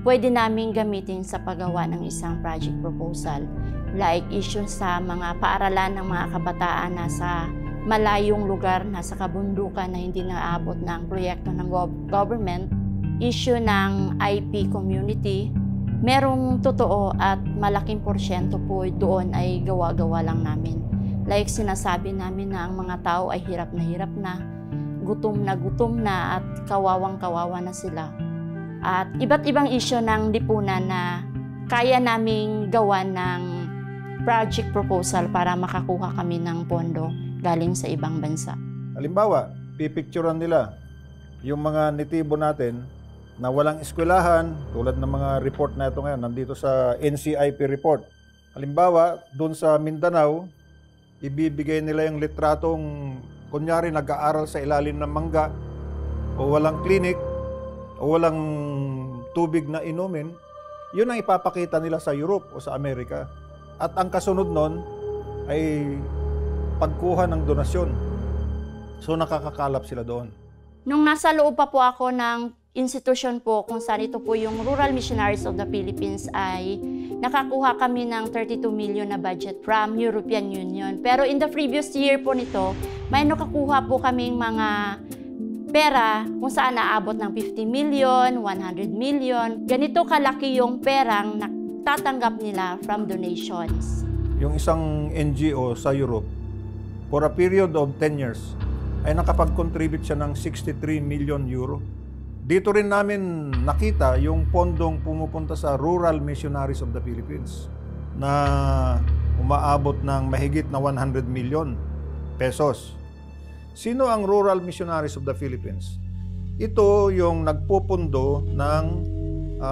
pwede namin gamitin sa paggawa ng isang project proposal. Like issue sa mga paaralan ng mga kabataan na sa malayong lugar, nasa kabundukan na hindi naaabot ng proyekto ng government, issue ng IP community, merong totoo at malaking porsyento po doon ay gawa-gawa lang namin. Like sinasabi namin na ang mga tao ay hirap na gutom na at kawawang-kawawa na sila. At iba't ibang issue ng lipunan na kaya naming gawa ng project proposal para makakuha kami ng pondo galing sa ibang bansa. Halimbawa, pipicturean nila yung mga nitibo natin na walang eskwelahan, tulad ng mga report na ito ngayon, nandito sa NCIP report. Halimbawa, doon sa Mindanao, ibibigay nila yung litratong, kunyari nag-aaral sa ilalim ng mangga, o walang klinik, o walang tubig na inumin, yun ang ipapakita nila sa Europe o sa Amerika. At ang kasunod nun ay pagkuha ng donasyon. So nakakakalap sila doon. Nung nasa loob pa po ako ng institution po kung saan ito po yung Rural Missionaries of the Philippines ay nakakuha kami ng 32 million na budget from European Union. Pero in the previous year po nito, may nakakuha po kaming mga pera kung saan naabot ng 50 million, 100 million. Ganito kalaki yung perang natatanggap nila from donations. Yung isang NGO sa Europe, for a period of 10 years, ay nakapag-contribute siya ng 63 million euro. Dito rin namin nakita yung pondong pumupunta sa Rural Missionaries of the Philippines na umaabot ng mahigit na 100 million pesos. Sino ang Rural Missionaries of the Philippines? Ito yung nagpupundo ng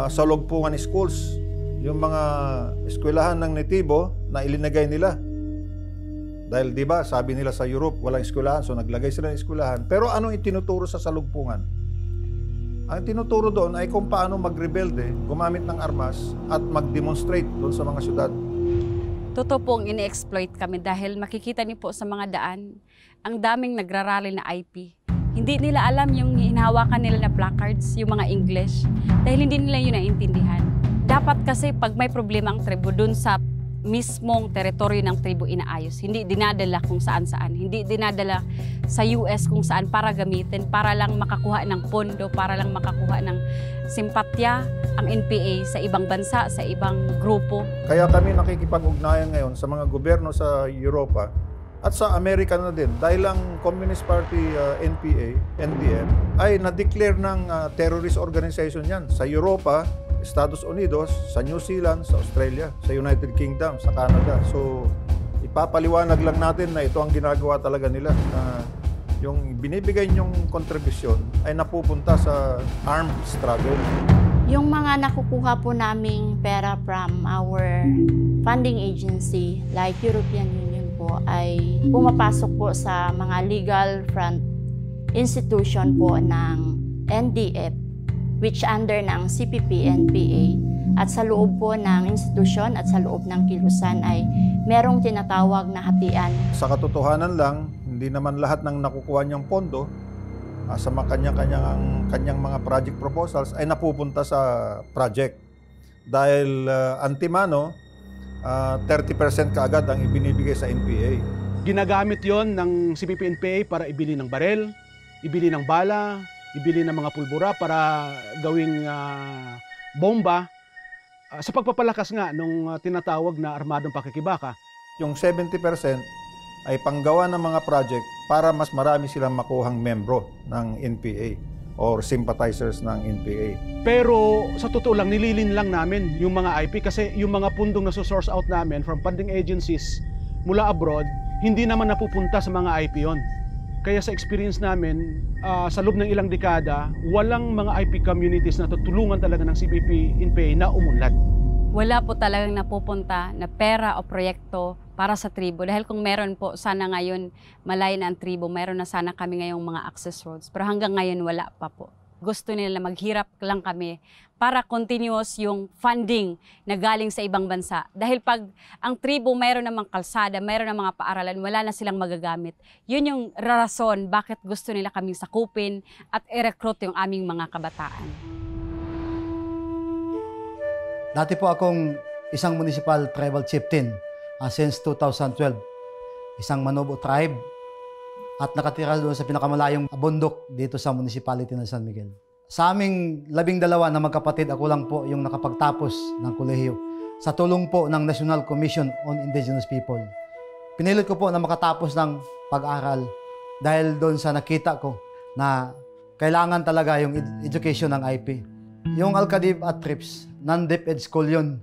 salugpungan schools, yung mga eskwelahan ng netibo na ilinagay nila. Dahil di ba, sabi nila sa Europe, walang eskwelahan, so naglagay sila ng eskwelahan. Pero anong itinuturo sa salugpungan? Ang tinuturo doon ay kung paano magrebelde, gumamit ng armas, at mag-demonstrate doon sa mga syudad. Totoo pong ini-exploit kami dahil makikita niyo po sa mga daan, ang daming nagrarally na IP. Hindi nila alam yung hinahawakan nila na placards, yung mga English, dahil hindi nila yun naiintindihan. Dapat kasi pag may problema ang tribo doon sa mismong teritoryo ng tribo inaayos. Hindi dinadala kung saan-saan. Hindi dinadala sa US kung saan para gamitin, para lang makakuha ng pondo, para lang makakuha ng simpatya ang NPA sa ibang bansa, sa ibang grupo. Kaya kami nakikipag-ugnayan ngayon sa mga gobyerno sa Europa at sa Amerika na din. Dahil ang Communist Party NPA, NDM, ay na-declare ng terrorist organization yan. Sa Europa, Estados Unidos, sa New Zealand, sa Australia, sa United Kingdom, sa Canada. So, ipapaliwanag lang natin na ito ang ginagawa talaga nila. Yung binibigay niyong kontribusyon ay napupunta sa armed struggle. Yung mga nakukuha po naming pera from our funding agency, like European Union po, ay pumapasok po sa mga legal front institution po ng NDF, which under ng CPP-NPA, at sa loob po ng institusyon at sa loob ng kilusan ay merong tinatawag na hatian. Sa katotohanan lang, hindi naman lahat ng nakukuha niyang pondo sa kanyang mga project proposals ay napupunta sa project. Dahil antimano, 30% kaagad ang ibinibigay sa NPA. Ginagamit yon ng CPP-NPA para ibili ng barel, ibili ng bala, ibili ng mga pulbura para gawing bomba sa pagpapalakas nga nung tinatawag na armadong pakikibaka. Yung 70% ay panggawa ng mga project para mas marami silang makuhang membro ng NPA or sympathizers ng NPA. Pero sa totoo lang, nililin lang namin yung mga IP kasi yung mga pundong na source out namin from funding agencies mula abroad, hindi naman napupunta sa mga IP yon. Kaya sa experience namin, sa loob ng ilang dekada, walang mga IP communities na tutulungan talaga ng CPP-NPA na umunlad. Wala po talagang napupunta na pera o proyekto para sa tribo. Dahil kung meron po, sana ngayon malay na ang tribo, meron na sana kami ngayong mga access roads. Pero hanggang ngayon wala pa po. Gusto nila maghirap lang kami para continuous yung funding na galing sa ibang bansa. Dahil pag ang tribo mayroon namang kalsada, mayroon namang mga paaralan, wala na silang magagamit. Yun yung rason bakit gusto nila kaming sakupin at i-recruit yung aming mga kabataan. Dati po akong isang municipal tribal chieftain since 2012. Isang Manobo tribe at nakatira doon sa pinakamalayong bundok dito sa municipality ng San Miguel. Sa aming 12 na magkapatid, ako lang po yung nakapagtapos ng kolehiyo sa tulong po ng National Commission on Indigenous People. Pinilit ko po na makatapos ng pag-aral dahil doon sa nakita ko na kailangan talaga yung education ng IP. Yung Al-Kadib at Trips, non-DepEd school yun.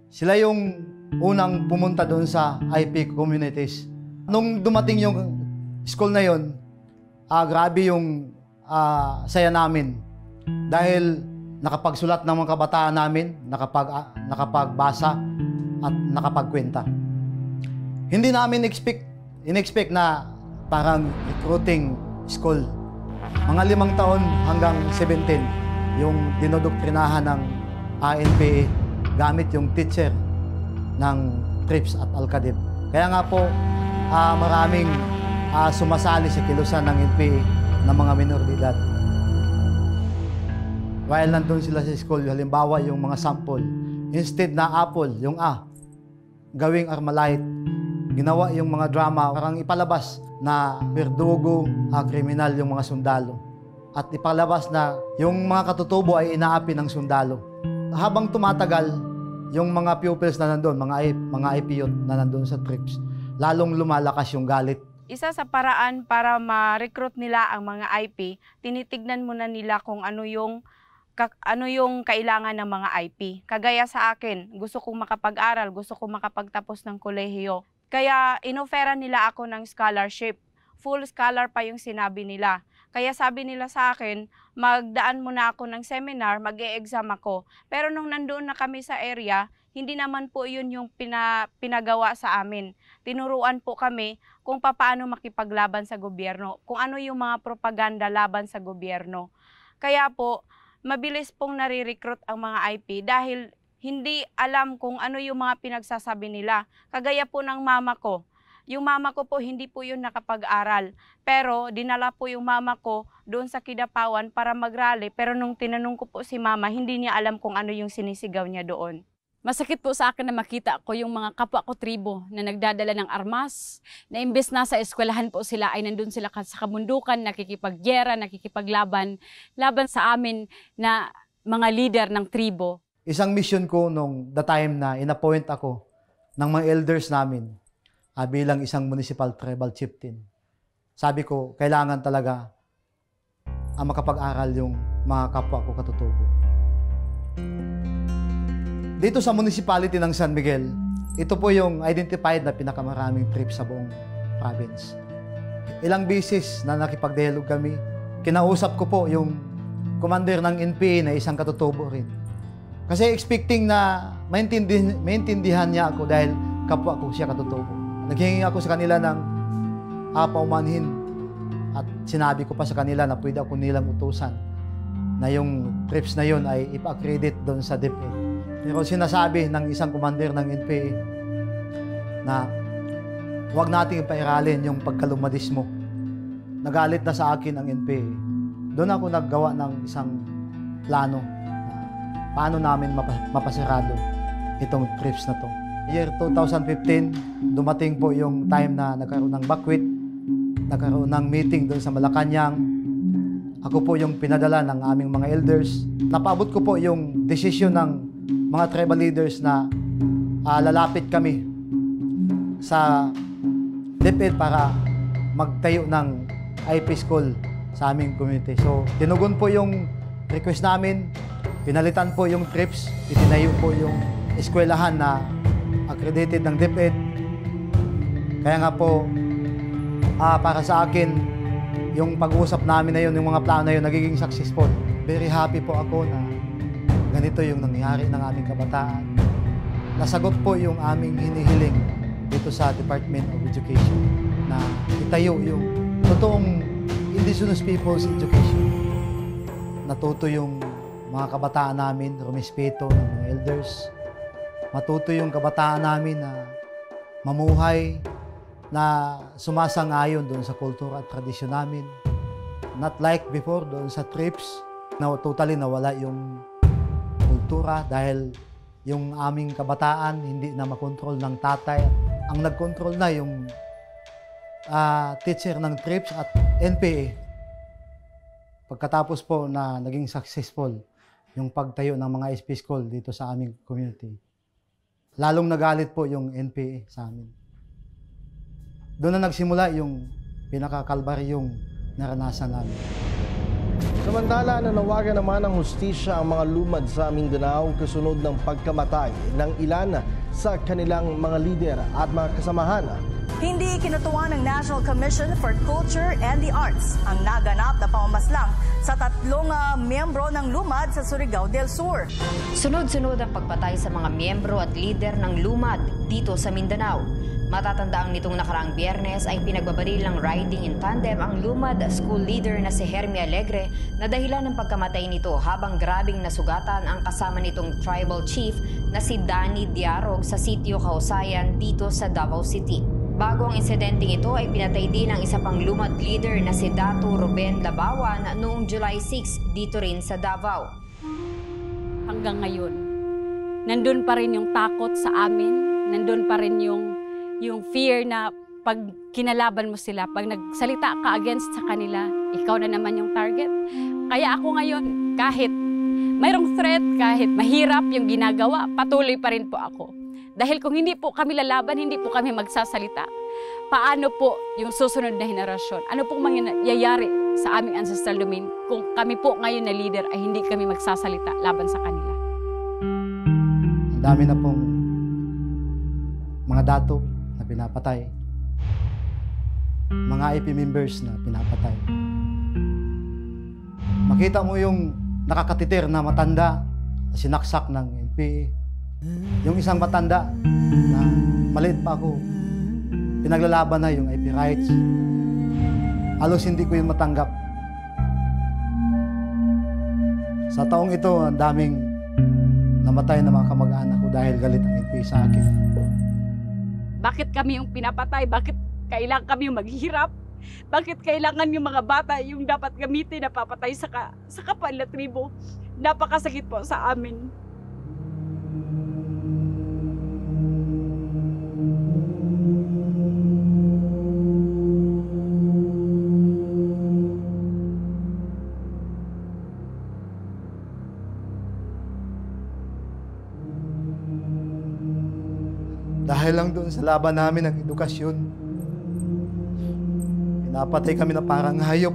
Sila yung unang pumunta doon sa IP communities. Nung dumating yung school na yun, grabe yung saya namin. Dahil nakapagsulat ng mga kabataan namin, nakapagbasa at nakapagkwenta. Hindi namin in-expect na parang recruiting school. Mga 5 taon hanggang 17 yung dinodoktrinahan ng NPA gamit yung teacher ng TRIPS at Alcadip. Kaya nga po, maraming sumasali sa kilusan ng NPA ng mga minor de edad. While nandun sila sa school, halimbawa yung mga sample, instead na apple, yung A, gawing Armalite, ginawa yung mga drama, parang ipalabas na berdugo, kriminal yung mga sundalo. At ipalabas na yung mga katutubo ay inaapi ng sundalo. Habang tumatagal, yung mga pupils na nandun, mga IP youth na nandun sa TRIPS, lalong lumalakas yung galit. Isa sa paraan para ma-recruit nila ang mga IP, tinitignan muna nila kung ano yung kailangan ng mga IP. Kagaya sa akin, gusto kong makapag-aral, gusto kong makapagtapos ng kolehiyo. Kaya inofera nila ako ng scholarship. Full scholar pa yung sinabi nila. Kaya sabi nila sa akin, magdaan muna ako ng seminar, mag-e-exam ako. Pero nung nandoon na kami sa area, hindi naman po yun yung pinagawa sa amin. Tinuruan po kami kung paano makipaglaban sa gobyerno, kung ano yung mga propaganda laban sa gobyerno. Kaya po, mabilis pong nare-recruit ang mga IP dahil hindi alam kung ano yung mga pinagsasabi nila. Kagaya po ng mama ko. Yung mama ko po, hindi po yun nakapag-aral. Pero dinala po yung mama ko doon sa Kidapawan para mag-rally. Pero nung tinanong ko po si mama, hindi niya alam kung ano yung sinisigaw niya doon. Masakit po sa akin na makita ko yung mga kapwa ko tribo na nagdadala ng armas, na imbes na sa eskwelahan po sila ay nandun sila sa kabundukan, nakikipagyera, nakikipaglaban, laban sa amin na mga leader ng tribo. Isang mission ko nung the time na inappoint ako ng mga elders namin bilang isang municipal tribal chieftain. Sabi ko, kailangan talaga makapag-aral yung mga kapwa ko katutubo. Dito sa municipality ng San Miguel, ito po yung identified na pinakamaraming trip sa buong province. Ilang beses na nakipag-dialog kami, kinausap ko po yung commander ng NPA na isang katutubo rin. Kasi expecting na maintindihan niya ako dahil kapwa ko siya katutubo. Naghingi ako sa kanila ng paumanhin at sinabi ko pa sa kanila na pwede ako nilang utusan na yung trips na yun ay ipa-accredit doon sa DepEd. Pero sinasabi ng isang commander ng NPA na huwag nating ipairalin yung pagkalumadismo. Nagalit na sa akin ang NPA. Doon ako naggawa ng isang plano na paano namin mapasarado itong trips na to. Year 2015, dumating po yung time na nagkaroon ng bakwit, nagkaroon ng meeting doon sa Malacanang. Ako po yung pinadala ng aming mga elders. Napaabot ko po yung desisyon ng mga tribal leaders na lalapit kami sa DepEd para magtayo ng IP school sa aming community. So, tinugon po yung request namin, pinalitan po yung trips, itinayo po yung eskwelahan na accredited ng DepEd. Kaya nga po, para sa akin, yung pag-uusap namin na yun, yung mga plano na yun, nagiging successful. Very happy po ako na ganito yung nangyari ng aming kabataan. Nasagot po yung aming hinihiling dito sa Department of Education na itayo yung totoong Indigenous People's Education. Natuto yung mga kabataan namin, rumispeto ng mga elders. Matuto yung kabataan namin na mamuhay, na sumasang-ayon doon sa kultura at tradisyon namin. Not like before, doon sa trips, na totally nawala yung kultura dahil yung aming kabataan hindi na makontrol ng tatay. Ang nagkontrol na yung teacher ng trips at NPA. Pagkatapos po na naging successful yung pagtayo ng mga SP school dito sa aming community, lalong nagalit po yung NPA sa amin. Doon na nagsimula yung pinakakalbaryong naranasan namin. Samantala, nanawagan naman ng hustisya ang mga lumad sa Mindanao kasunod ng pagkamatay ng ilan sa kanilang mga lider at mga kasamahan. Hindi kinutuwa ng National Commission for Culture and the Arts ang naganap na pamamaslang sa 3 miyembro ng lumad sa Surigao del Sur. Sunod-sunod ang pagpatay sa mga miyembro at lider ng lumad dito sa Mindanao. Matatandaang nitong nakaraang Biyernes ay pinagbabaril ng riding in tandem ang lumad school leader na si Hermie Alegre na dahilan ng pagkamatay nito habang grabing nasugatan ang kasama nitong tribal chief na si Danny Diarog sa sitio Kausayan dito sa Davao City. Bago ang insidenteng ito ay pinatay din ang isa pang lumad leader na si Datu Ruben Labawan noong July 6 dito rin sa Davao. Hanggang ngayon, nandun pa rin yung takot sa amin, nandun pa rin yung fear na pag kinalaban mo sila, pag nagsalita ka against sa kanila, ikaw na naman yung target. Kaya ako ngayon, kahit mayroong threat, kahit mahirap yung ginagawa, patuloy pa rin po ako. Dahil kung hindi po kami lalaban, hindi po kami magsasalita, paano po yung susunod na henerasyon? Ano pong mangyayari sa aming ancestral domain kung kami po ngayon na leader ay hindi kami magsasalita laban sa kanila? Ang dami na pong mga dato na pinapatay, mga IP members na pinapatay. Makita mo yung nakakatitir na matanda na sinaksak ng NPA. Yung isang matanda na maliit pa ako, pinaglalaban na yung IP rights. Halos hindi ko yun matanggap. Sa taong ito, ang daming namatay na mga kamag-anak ko dahil galit ang NPA sa akin. Bakit kami yung pinapatay? Bakit kailangan kami yung maghihirap? Bakit kailangan yung mga bata yung dapat gamitin na papatay sa kapal na tribo? Napakasakit po sa amin. Dahil lang doon sa laban namin ng edukasyon, pinapatay kami na parang hayop.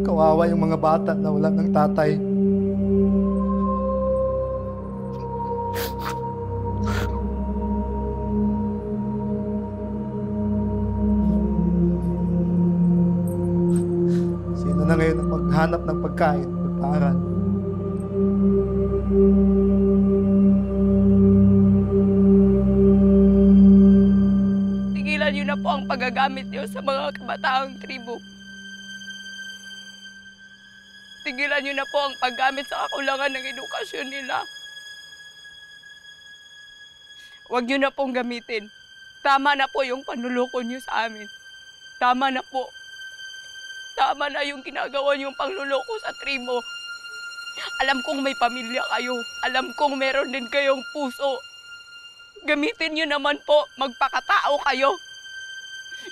Kawawa yung mga bata na wala ng tatay. Na ngayon ang maghanap ng pagkain, pagpaaral. Tigilan niyo na po ang paggagamit niyo sa mga kabataang tribo. Tigilan niyo na po ang paggamit sa kakulangan ng edukasyon nila. Huwag niyo na pong gamitin. Tama na po yung panluloko niyo sa amin. Tama na po. Tama na yung ginagawa niyong pangluloko sa tribo. Alam kong may pamilya kayo. Alam kong meron din kayong puso. Gamitin niyo naman po. Magpakatao kayo.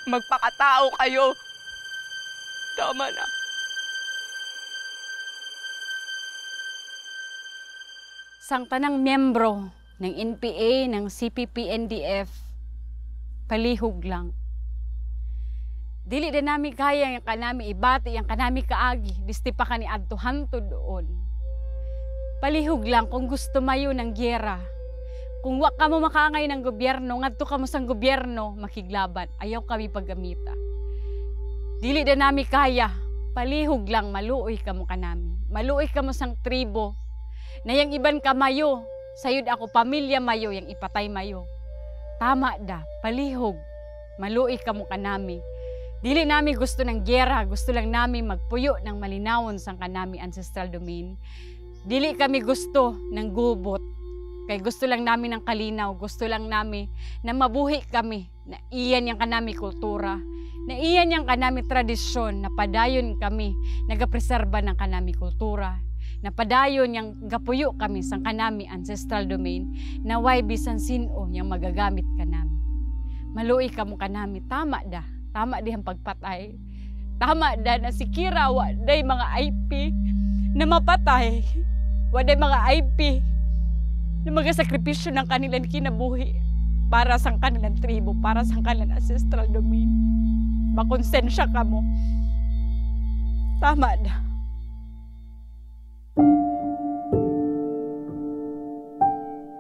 Magpakatao kayo. Tama na. Sang tanang miyembro ng NPA, ng CPP-NDF, palihog lang. Dili din namin kaya yung kanami ibati, yung kanami kaagi, disti pa kani adtuhan to doon. Palihog lang kung gusto mayo ng gyera. Kung wa ka mo makangay ng gobyerno, ngadto ka mo sang gobyerno, makiglaban. Ayaw kami paggamita. Dili din namin kaya, palihog lang, maluoy ka mo kanami. Maluoy ka mo sang tribo. Na yung iban ka mayo, sayod ako pamilya mayo, yung ipatay mayo. Tama da, palihog, maluoy ka mo kanami. Dili namin gusto ng gyera, gusto lang namin magpuyo ng malinawon sang kanami ancestral domain. Dili kami gusto ng gubot, kay gusto lang namin ng kalinaw, gusto lang namin na mabuhi kami, na iyan yung kanami kultura, na iyan yung kanami tradisyon, na padayon kami, nagapreserba ng kanami kultura, na padayon yung gapuyo kami sang kanami ancestral domain, na way bisan sino yung magagamit kanami. Maluoy ka mo kanami, tama da. Tama di ang pagpatay. Tama da na si Kira, waday mga IP na mapatay. Waday mga IP na magasakripisyo ng kanilang kinabuhi para sa kanilang tribo, para sa kanilang ancestral domain. Makonsensya ka mo. Tama da.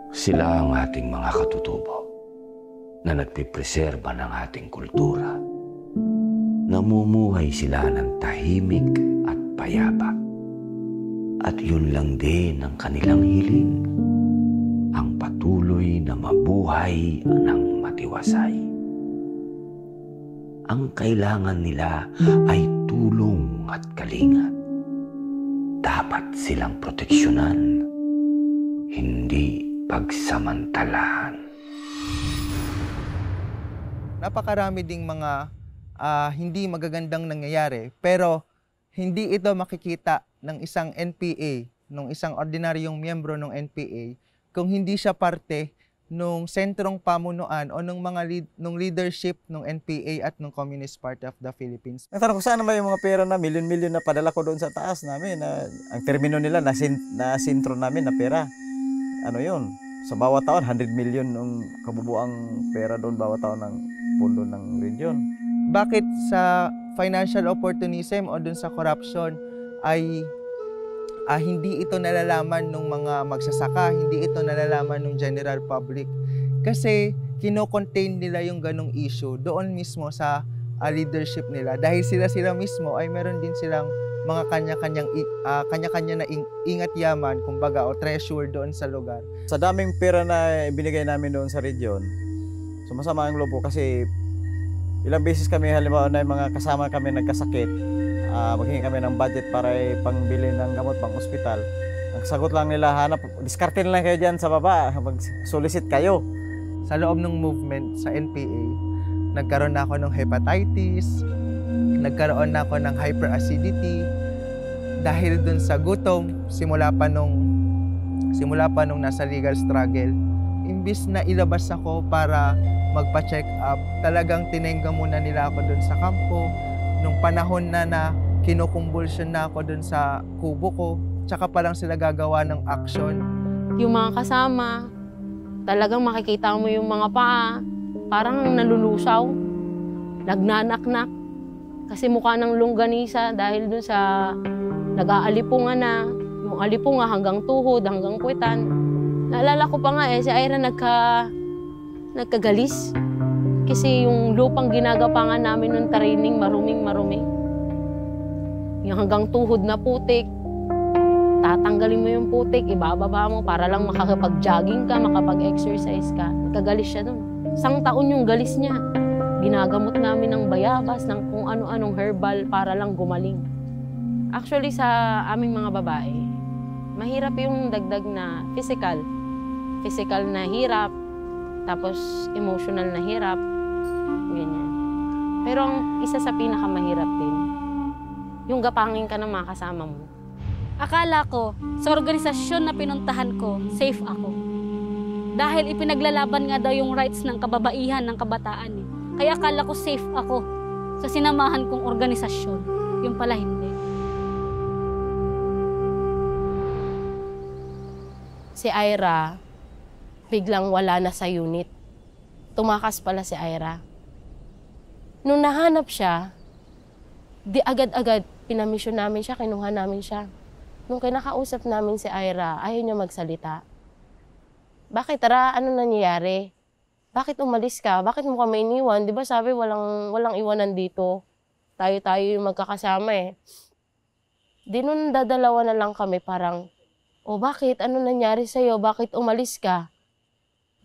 Sila ang ating mga katutubo na nagpipreserba ng ating kultura. namumuhay sila ng tahimik at payapa. At yun lang din ang kanilang hiling, ang patuloy na mabuhay ng matiwasay. Ang kailangan nila ay tulong at kalingat. Dapat silang proteksyonan, hindi pagsamantalahan. Napakarami ding mga hindi magagandang nangyayari, pero hindi ito makikita ng isang NPA, ng isang ordinaryong miyembro ng NPA, kung hindi siya parte ng sentrong pamunuan o ng ng leadership ng NPA at ng Communist Party of the Philippines. Nagtanong ko saan naman yung mga pera na milyon-milyon na padala ko doon sa taas namin. Ang termino nila na sintro namin na pera. Ano yun? Sa bawat taon, 100 million ng kabubuang pera doon bawat taon ng pundo ng region. Bakit sa financial opportunism o doon sa corruption ay hindi ito nalalaman ng mga magsasaka, hindi ito nalalaman ng general public? Kasi kino-contain nila yung ganong issue doon mismo sa leadership nila. Dahil sila mismo ay meron din silang mga kanya-kanya na ingat yaman, kumbaga, o treasure doon sa lugar. Sa daming pera na binigay namin doon sa region, sumasama ang loob ko kasi ilang beses kami, halimbawa na yung mga kasama kami nagkasakit, maghingi kami ng budget para pangbili ng gamot, pang ospital. Ang sagot lang nila, hanap, discarte lang kayo dyan sa baba, mag-solicit kayo. Sa loob ng movement sa NPA, nagkaroon na ako ng hepatitis, nagkaroon na ako ng hyperacidity, dahil dun sa gutom, simula pa nung nasa legal struggle. Imbis na ilabas ako para magpa-check up, talagang tinengga muna nila ako dun sa kampo. Nung panahon na kinukumbulsyon na ako dun sa kubo ko, tsaka pa lang sila gagawa ng action. Yung mga kasama, talagang makikita mo yung mga paa, parang nalulusaw, nagnanaknak. Kasi mukha ng longganisa dahil dun sa nag-aalipungan na, yung alipunga hanggang tuhod, hanggang puwetan. Naalala ko pa nga si Ira nagkagalis. Kasi yung lupang ginagapangan namin nung training, maruming-marumi. Yung hanggang tuhod na putik, tatanggalin mo yung putik, ibababa mo para lang makakapag-jogging ka, makapag-exercise ka. Nagkagalis siya nun. 1 taon yung galis niya. Ginagamot namin ng bayabas, ng kung ano-anong herbal para lang gumaling. Actually, sa aming mga babae, mahirap yung dagdag na physical. Physical na hirap, tapos emotional na hirap, ganyan. Pero ang isa sa pinakamahirap din, yung gapangin ka ng mga kasama mo. Akala ko, sa organisasyon na pinuntahan ko, safe ako. Dahil ipinaglalaban nga daw yung rights ng kababaihan ng kabataan. Kaya akala ko safe ako sa sinamahan kong organisasyon. Yung pala hindi. Si Ira, biglang wala na sa unit. Tumakas pala si Ira. Nung nahanap siya, di agad-agad pinamisyon namin siya, kinuha namin siya. Nung kinakausap namin si Ira, ayaw niya magsalita. Bakit, Tara? Ano nangyayari? Bakit umalis ka? Bakit mo kami iniwan? Di ba sabi walang iwanan dito? Tayo-tayo yung magkakasama eh. Di nun dadalawa na lang kami parang, bakit? Ano nangyari sa'yo? Bakit umalis ka?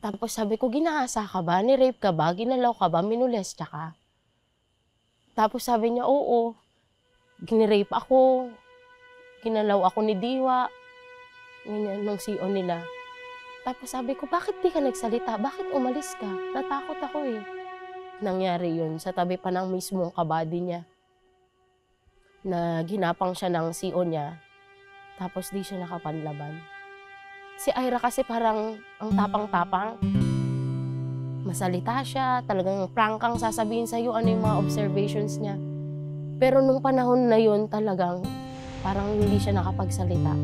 Tapos sabi ko, ginahasa ka ba? Ni-rape ka ba? Ginalaw ka ba? Minulesta ka? Tapos sabi niya, oo. Ginirape ako. Ginalaw ako ni Diwa. Ganyan, nung CO nila. Tapos sabi ko, bakit di ka nagsalita? Bakit umalis ka? Natakot ako eh. Nangyari yun sa tabi pa ng mismong kabady niya. Na ginapang siya ng CO niya. Tapos di siya nakapanlaban. Si Ira kasi parang ang tapang-tapang. Masalita siya, talagang prangkang sasabihin sa'yo ano yung mga observations niya. Pero nung panahon na yun talagang parang hindi siya nakapagsalita.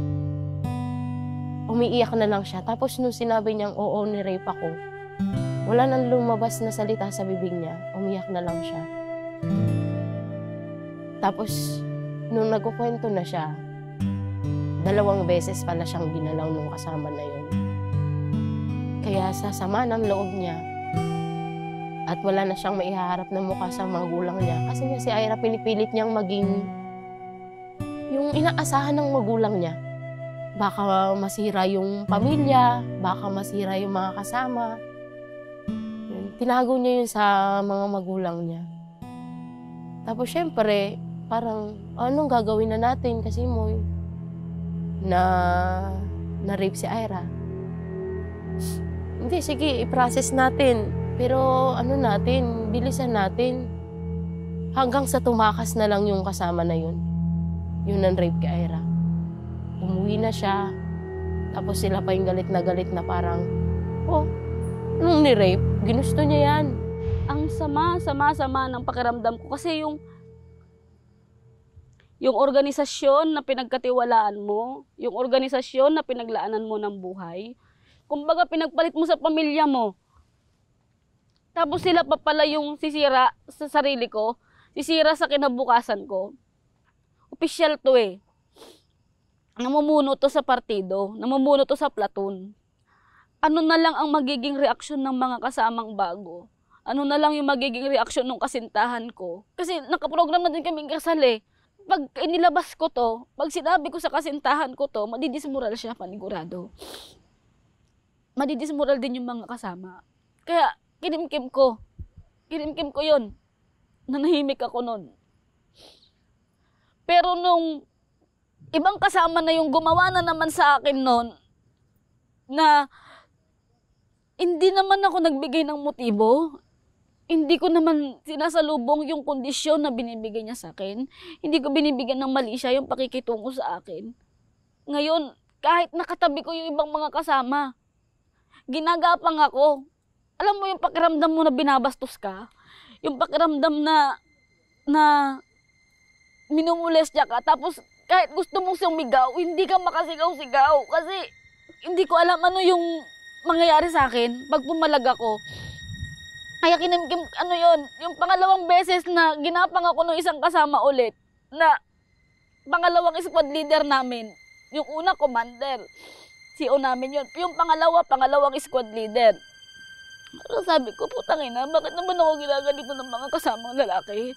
Umiiyak na lang siya. Tapos nung sinabi niyang, oo, ni-rape ako, wala nang lumabas na salita sa bibig niya. Umiyak na lang siya. Tapos, nung nagkukwento na siya, 2 beses pala siyang ginalaw nung kasama na yun. Kaya sa sama ng loob niya, At wala na siyang maihaharap na mukha sa magulang niya. Kasi nga si Ira pinipilit niyang maging yung inaasahan ng magulang niya. Baka masira yung pamilya, baka masira yung mga kasama. Tinago niya yun sa mga magulang niya. Tapos syempre, parang anong gagawin na natin kasi mo na-rape si Ira. Hindi, sige, i-process natin. Pero ano natin, bilisan natin. Hanggang sa tumakas na lang yung kasama na yun. Yung nan-rape kay Ira. Umuwi na siya. Tapos sila pa yung galit na parang, oh, anong ni-rape? Ginusto niya yan. Ang sama ng pakiramdam ko kasi yung organisasyon na pinagkatiwalaan mo, yung organisasyon na pinaglaanan mo ng buhay, kumbaga pinagpalit mo sa pamilya mo. Tapos sila pa pala yung sisira sa sarili ko, sisira sa kinabukasan ko. Opisyal to eh. Namumuno to sa partido, namumuno to sa platoon. Ano na lang ang magiging reaksyon ng mga kasamang bago? Ano na lang yung magiging reaksyon ng kasintahan ko? Kasi nakaprogram na din kaming kasal eh. Pag inilabas ko to, pag sinabi ko sa kasintahan ko to, madidismoral siya panigurado. Madidismoral din yung mga kasama. Kaya kinimkim ko yun. Nanahimik ako nun. Pero nung ibang kasama na yung gumawa na naman sa akin nun, na hindi naman ako nagbigay ng motibo, hindi ko naman sinasalubong yung kondisyon na binibigay niya sa akin, hindi ko binibigyan ng mali siya yung pakikitungo sa akin. Ngayon, kahit nakatabi ko yung ibang mga kasama, ginagapang ako. Alam mo yung pakiramdam mo na binabastos ka? Yung pakiramdam na minumulestya ka, tapos kahit gusto mong sumigaw, hindi ka makasigaw-sigaw. Kasi hindi ko alam ano yung mangyayari sa akin pag pumalag ako. Kaya kinimkim, yung pangalawang beses na ginapang ako ng isang kasama ulit, na pangalawang squad leader namin. Yung una, commander. CO namin yun. Yung pangalawang squad leader. Pero sabi ko, putang ina, bakit naman ako ginaganito ng mga kasamang lalaki?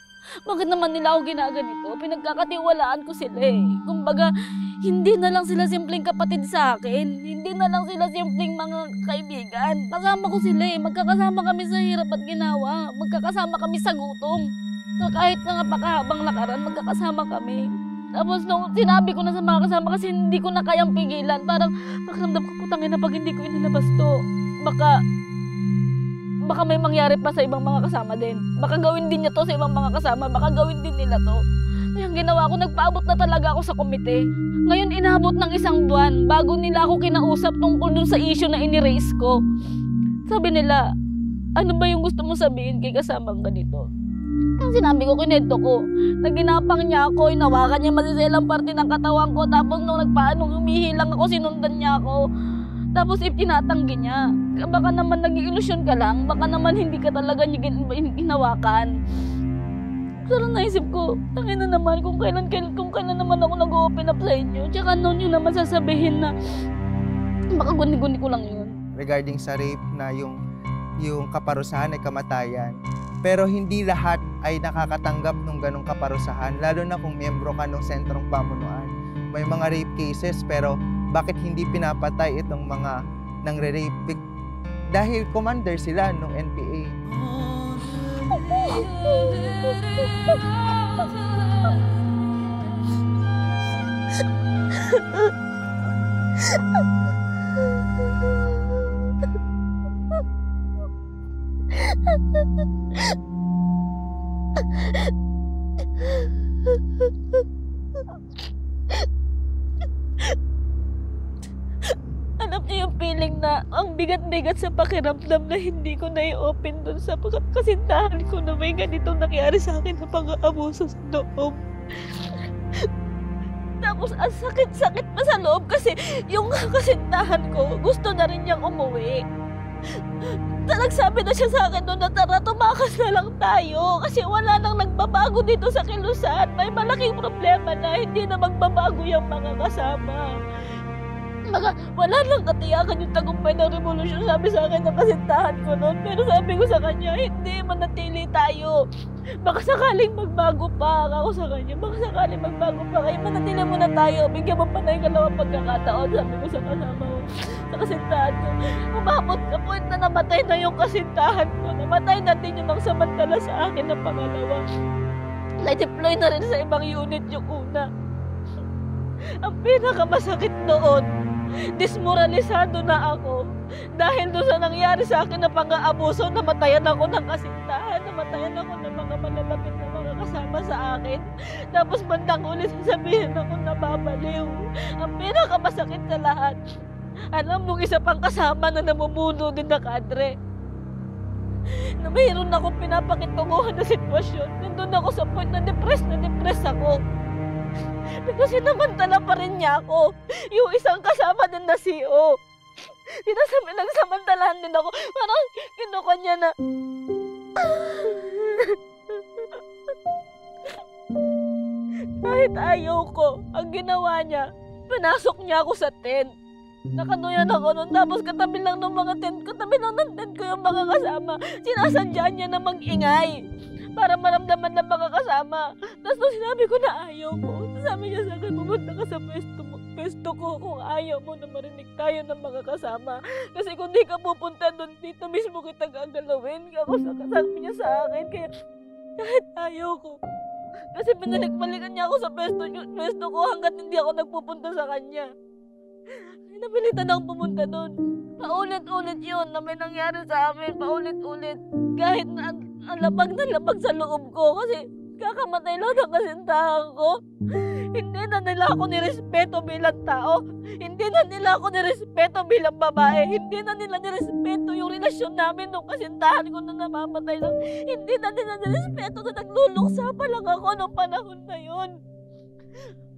Bakit naman nila ako ginaganito? Pinagkakatiwalaan ko sila eh. Kumbaga, hindi na lang sila simpleng kapatid sa akin. Hindi na lang sila simpleng mga kaibigan. Kasama ko sila eh. Magkakasama kami sa hirap at ginawa. Magkakasama kami sa gutom. So kahit na napakahabang lakaran, magkakasama kami. Tapos nung sinabi ko na sa mga kasama kasi hindi ko na kayang pigilan. Parang pakiramdam ko, putang ina, pag hindi ko inilabas to, baka may mangyari pa sa ibang mga kasama din. Baka gawin din niya to sa ibang mga kasama. Baka gawin din nila to. Kaya ang ginawa ko, nagpaabot na talaga ako sa komite. Ngayon, inabot ng 1 buwan bago nila ako kinausap tungkol dun sa issue na iniraise ko. Sabi nila, ano ba yung gusto mong sabihin kay kasamang ganito? Ang sinabi ko, kinento ko. Naginapang niya ako, inawakan niya masiselang parte ng katawan ko. Tapos nung humihilang ako, sinundan niya ako. Tapos tinatanggi niya. Baka naman nag-iilusyon ka lang. Baka naman hindi ka talaga hinawakan. Pero naisip ko, tangin na naman kung kailan naman ako nag-open up sa inyo. Tsaka noon yung naman sasabihin na baka guni-guni ko lang yun. Regarding sa rape na yung kaparusahan ay kamatayan. Pero hindi lahat ay nakakatanggap ng ganong kaparusahan. Lalo na kung miyembro ka ng sentrong pamunuan. May mga rape cases pero bakit hindi pinapatay itong mga nangre-rape? Dahil commander sila ng NPA. Alam niyo yung feeling na ang bigat-bigat sa pakiramdam na hindi ko na i-open dun sa kasintahan ko na may ganitong nangyari sa akin na pang-aabuso sa loob. Tapos ang sakit-sakit pa sa loob kasi yung kasintahan ko gusto na rin niyang umuwi. Nagsabi na siya sa akin doon na tara, tumakas na lang tayo kasi wala nang nagbabago dito sa kilusan. May malaking problema na hindi na magbabago yung mga kasama. Wala nang katiyakan yung tagumpay ng revolusyon, sabi sa akin ng kasintahan ko noon. Pero sabi ko sa kanya, hindi, manatili tayo. Baka sakaling magbago pa ako sa kanya. Baka sakaling magbago pa kayo. Manatili muna tayo. Bigyan mo pa na yung kalawang pagkakataon, sabi ko sa kasama ko. Sa kasintahan ko. Umabot sa point na namatay na yung kasintahan ko. Namatay na din yung magsamantala sa akin ng pangalawa. Na-deploy na rin sa ibang unit yung una. Ang pinakamasakit noon, dismoralisado na ako. Dahil doon sa nangyari sa akin na pang-aabuso, namatayan ako ng kasintahan, namatayan ako ng mga malalapit na mga kasama sa akin. Tapos bandang uli sasabihin ako nababaliw. Ang pinakamasakit sa lahat, alam mong isa pang kasama na namumuno din na kadre. Na mayroon akong pinapakitunguhan na sitwasyon. Nandun ako sa point na depressed ako. Pero sinamantala pa rin niya ako. Yung isang kasama din na CEO. Nagsamantalahan din ako. Parang kinuha niya na... Kahit ayaw ko, ang ginawa niya, pinasok niya ako sa tent. Nakanuyan ako nun, tapos katabi lang ng mga tent ko, tabi lang ng tent ko yung mga kasama. Sinasadyaan niya na mag-ingay para maramdaman ng mga kasama. Tapos nung sinabi ko na ayaw ko, sabi niya sa akin, pumunta ka sa pwesto ko kung ayaw mo na marinig tayo ng mga kasama. Kasi kung di ka pupunta doon, dito mismo kita gagalawin. Ako sabi niya sa akin, kaya kahit ayaw ko. Kasi binalik-balikan niya ako sa pwesto ko hanggat hindi ako nagpupunta sa kanya. Napilitan akong pumunta doon. Paulit-ulit yun na may nangyari sa amin. Paulit-ulit. Kahit na labag na labag sa loob ko. Kasi kakamatay lang ng kasintahan ko. Hindi na nila ako nirespeto bilang tao. Hindi na nila ako nirespeto bilang babae. Hindi na nila nirespeto yung relasyon namin nung kasintahan ko na namamatay lang. Hindi na nila nirespeto na nagluluksa pa lang ako nung panahon na yun.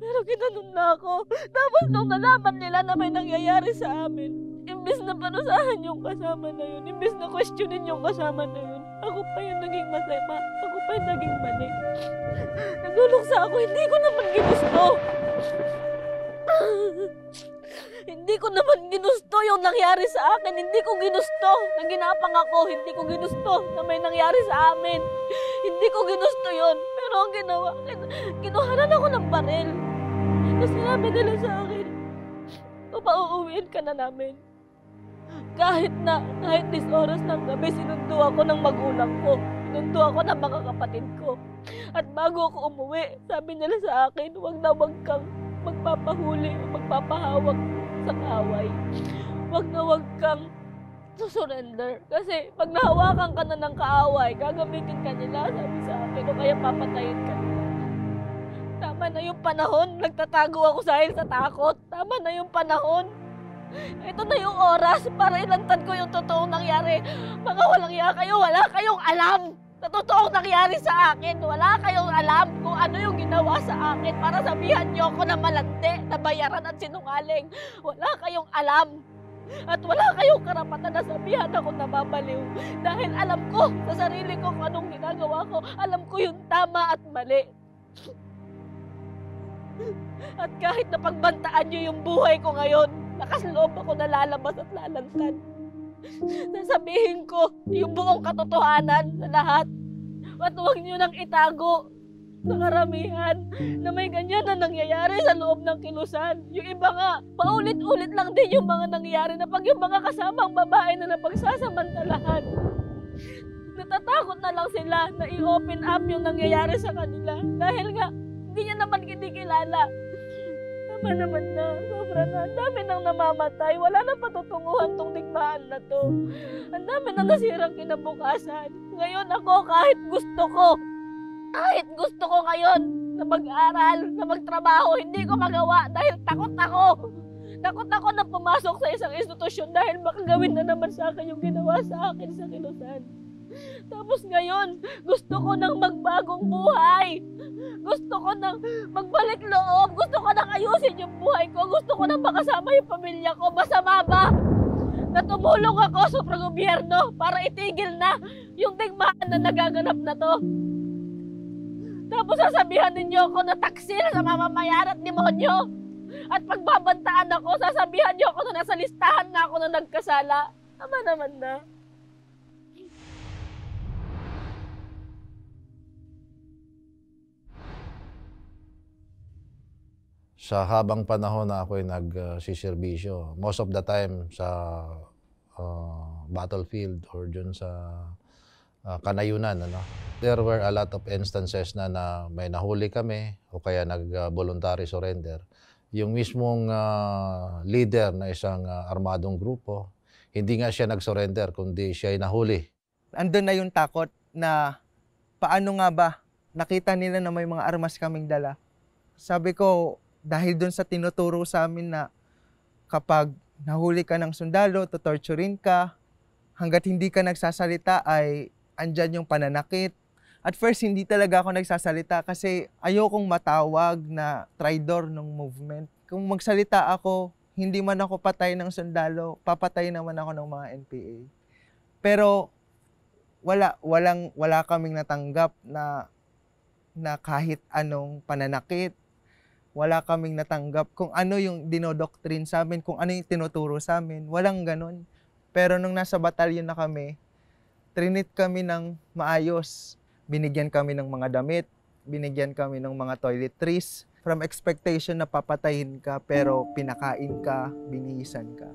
Pero ginanon na ako. Tapos nung nalaman nila na may nangyayari sa amin, imbes na parusahan yung kasama na yun, imbes na questionin yung kasama na yun, ako pa yung naging masama. Ako pa yung naging mali. Nagluluksa ako, hindi ko naman ginusto. Hindi ko naman ginusto yung nangyari sa akin. Hindi ko ginusto na ginapang ako. Hindi ko ginusto na may nangyari sa amin. Hindi ko ginusto yon. Pero ang ginawa, kinuhanan ako ng baril. Tapos sinabi nila sa akin, pauuwiin ka na namin. Kahit this oras ng gabi, sinundo ako ng magulang ko. Sinundo ako ng mga kapatid ko. At bago ako umuwi, sabi nila sa akin, wag kang magpapahuli o magpapahawak sa kaaway. Wag kang susurrender. Kasi pag nahawakan ka na ng kaaway, gagamitin ka nila, sabi sa akin, o kaya papatayin ka nila. Tama na yung panahon, nagtatago ako dahil sa takot. Tama na yung panahon. Ito na yung oras para ilantad ko yung totoong nangyari. Mga walang iya kayo, wala kayong alam sa totoong nangyari sa akin. Wala kayong alam kung ano yung ginawa sa akin para sabihan niyo ako na malandi, na bayaran at sinungaling. Wala kayong alam. At wala kayong karapatan na sabihan ako na babaliw. Dahil alam ko sa sarili ko kung anong ginagawa ko. Alam ko yung tama at mali. At kahit na pagbantaan niyo yung buhay ko ngayon, lakas loob ako na lalabas at lalantad. Sasabihin ko yung buong katotohanan sa lahat. At huwag niyo nang itago sa karamihan na may ganyan na nangyayari sa loob ng kilusan. Yung iba nga, paulit-ulit lang din yung mga nangyayari na pag yung mga kasamang babae na napagsasamantalahan. Natatakot na lang sila na i-open up yung nangyayari sa kanila. Dahil nga, hindi niya naman kinikilala. Tama naman na, sobra na. Ang dami nang namamatay. Wala nang patutunguhan tong digmaan na to. Ang dami nang nasirang kinabukasan. Ngayon ako, kahit gusto ko ngayon na mag-aral, na magtrabaho, hindi ko magawa dahil takot ako. Takot ako na pumasok sa isang institusyon dahil makagawin na naman sa akin yung ginawa sa akin sa kilusan. Tapos ngayon, gusto ko nang magbagong buhay. Gusto ko nang magbalik loob. Gusto ko nang ayusin yung buhay ko. Gusto ko nang makasama yung pamilya ko. Masama ba na tumulong ako sa gobyerno para itigil na yung digmaan na nagaganap na to? Tapos sasabihan ninyo ako na taksil sa mamamayan at demonyo. At pagbabantaan ako, sasabihan niyo ako na nasa listahan na ako na nagkasala. Tama naman na. Sa habang panahon na ako'y nagsiservisyo, most of the time sa battlefield or dun sa kanayunan, there were a lot of instances na may nahuli kami o kaya nag-voluntary surrender. Yung mismong leader na isang armadong grupo, hindi nga siya nag-surrender, kundi siya ay nahuli. Andun na yung takot na paano nga ba nakita nila na may mga armas kaming dala. Sabi ko, dahil dun sa tinuturo sa amin na kapag nahuli ka ng sundalo, tutorturin ka, hanggat hindi ka nagsasalita ay andyan yung pananakit. At first, hindi talaga ako nagsasalita kasi ayokong matawag na traidor ng movement. Kung magsalita ako, hindi man ako patay ng sundalo, papatay naman ako ng mga NPA. Pero wala kaming natanggap na kahit anong pananakit. Wala kaming natanggap kung ano yung dinodoctrine sa amin, kung ano yung tinuturo sa amin. Walang ganun. Pero nung nasa batalyon na kami, trinit kami ng maayos. Binigyan kami ng mga damit, binigyan kami ng mga toiletries. From expectation na papatayin ka, pero pinakain ka, binihisan ka.